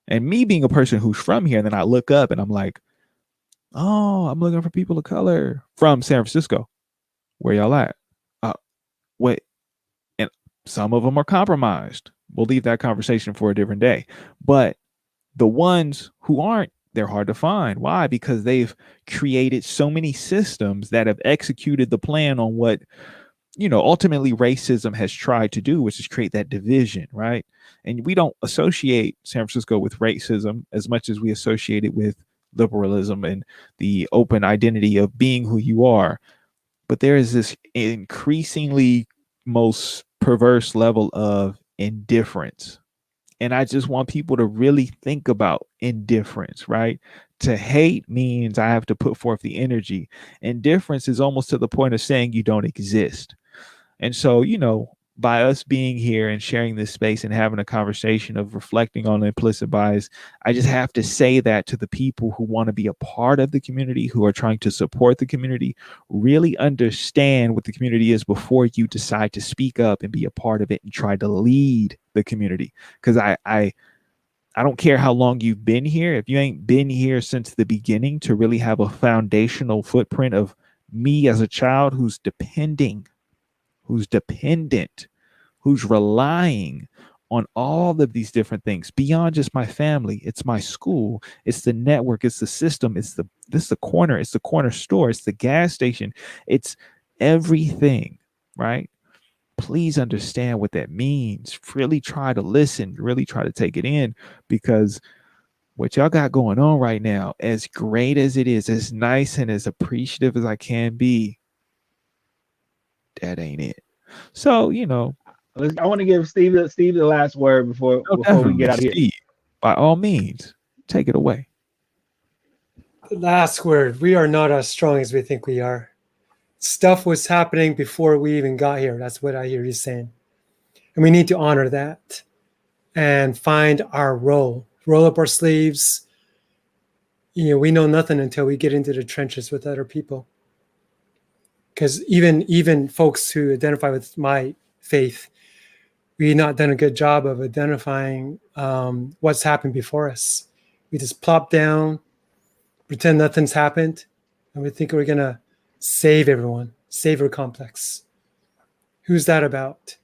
And me being a person who's from here, and then I look up and I'm like, oh, I'm looking for people of color from San Francisco. Where y'all at? Wait, and some of them are compromised. We'll leave that conversation for a different day. But the ones who aren't they're hard to find. Why? Because they've created so many systems that have executed the plan on what, ultimately racism has tried to do, which is create that division, right? And we don't associate San Francisco with racism as much as we associate it with liberalism and the open identity of being who you are. But there is this increasingly most perverse level of indifference. And I just want people to really think about indifference, right? To hate means I have to put forth the energy. Indifference is almost to the point of saying you don't exist. And so, by us being here and sharing this space and having a conversation of reflecting on implicit bias, I just have to say that to the people who want to be a part of the community, who are trying to support the community. Really understand what the community is before you decide to speak up and be a part of it and try to lead the community. Because I don't care how long you've been here. If you ain't been here since the beginning to really have a foundational footprint of me as a child who's dependent, who's relying on all of these different things beyond just my family. It's my school, it's the network, it's the system, it's the corner store, it's the gas station, it's everything, right? Please understand what that means. Really try to listen, really try to take it in, because what y'all got going on right now, as great as it is, as nice and as appreciative as I can be, that ain't it. So, I want to give Steve the last word before we get out of here. Steve, by all means, take it away. The last word: we are not as strong as we think we are. Stuff was happening before we even got here. That's what I hear you saying. And we need to honor that and find our role. Roll up our sleeves. We know nothing until we get into the trenches with other people. Because even folks who identify with my faith, we've not done a good job of identifying what's happened before us. We just plop down, pretend nothing's happened, and we think we're going to save everyone, savior complex. Who's that about?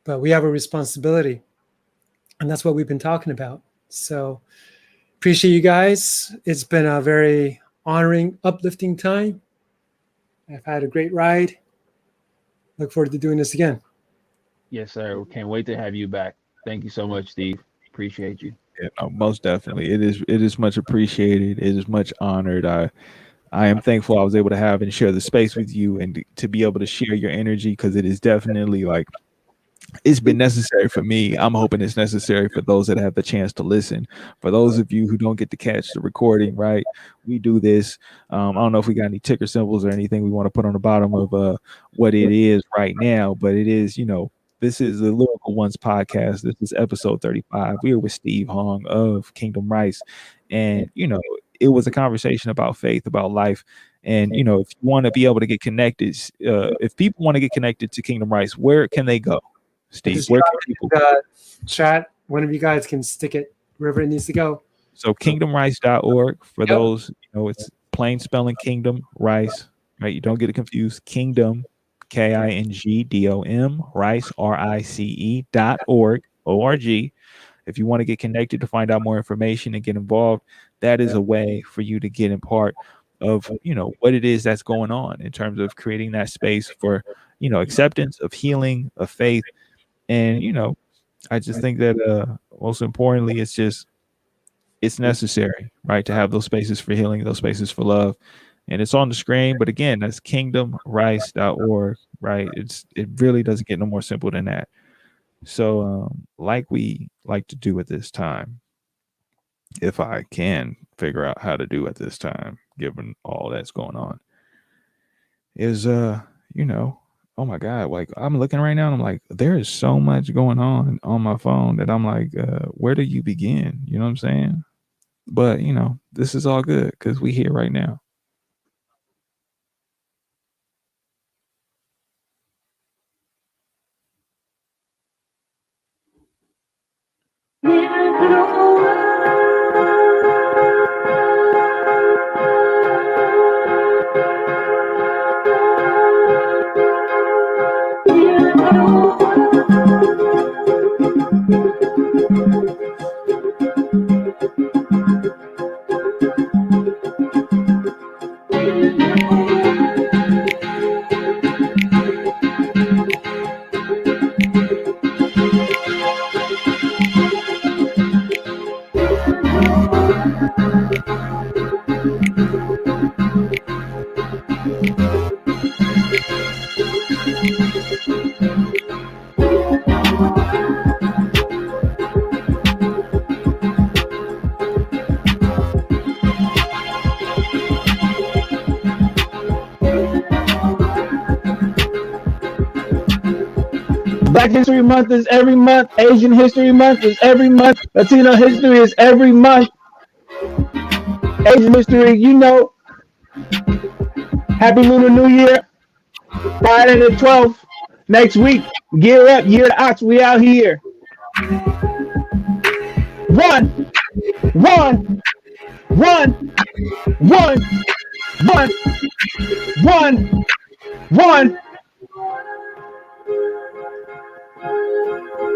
But we have a responsibility, and that's what we've been talking about. So appreciate you guys. It's been a very honoring, uplifting time. I've had a great ride. Look forward to doing this again. Yes, sir. We can't wait to have you back. Thank you so much, Steve. Appreciate you. Yeah, no, most definitely. It is much appreciated. It is much honored. I am thankful I was able to have and share the space with you and to be able to share your energy, because it is definitely it's been necessary for me. I'm hoping it's necessary for those that have the chance to listen. For those of you who don't get to catch the recording, right? We do this. I don't know if we got any ticker symbols or anything we want to put on the bottom of what it is right now, but it is, this is the Lyrical Ones podcast. This is episode 35. We are with Steve Hong of Kingdom Rice. And, it was a conversation about faith, about life. And, if you want to be able to get connected, if people want to get connected to Kingdom Rice, where can they go? Steve, where can people chat? One of you guys can stick it wherever it needs to go. So kingdomrice.org for those, it's plain spelling Kingdom Rice, right? You don't get it confused. Kingdom, KINGDOM, Rice, RICE.org, ORG. If you want to get connected to find out more information and get involved, that is a way for you to get in part of, what it is that's going on in terms of creating that space for, acceptance of healing, of faith. And, I just think that most importantly, it's necessary, right, to have those spaces for healing, those spaces for love. And it's on the screen. But again, that's kingdomrice.org, right? It really doesn't get no more simple than that. So like we like to do at this time, if I can figure out how to do at this time, given all that's going on, is, oh my God, like I'm looking right now and I'm like, there is so much going on my phone that I'm like, where do you begin? You know what I'm saying? But, this is all good because we here right now. Black History Month is every month. Asian History Month is every month. Latino History is every month. Asian History, you know. Happy Lunar New Year. Friday the 12th. Next week. Gear up. Year of the Ox. We out here. One.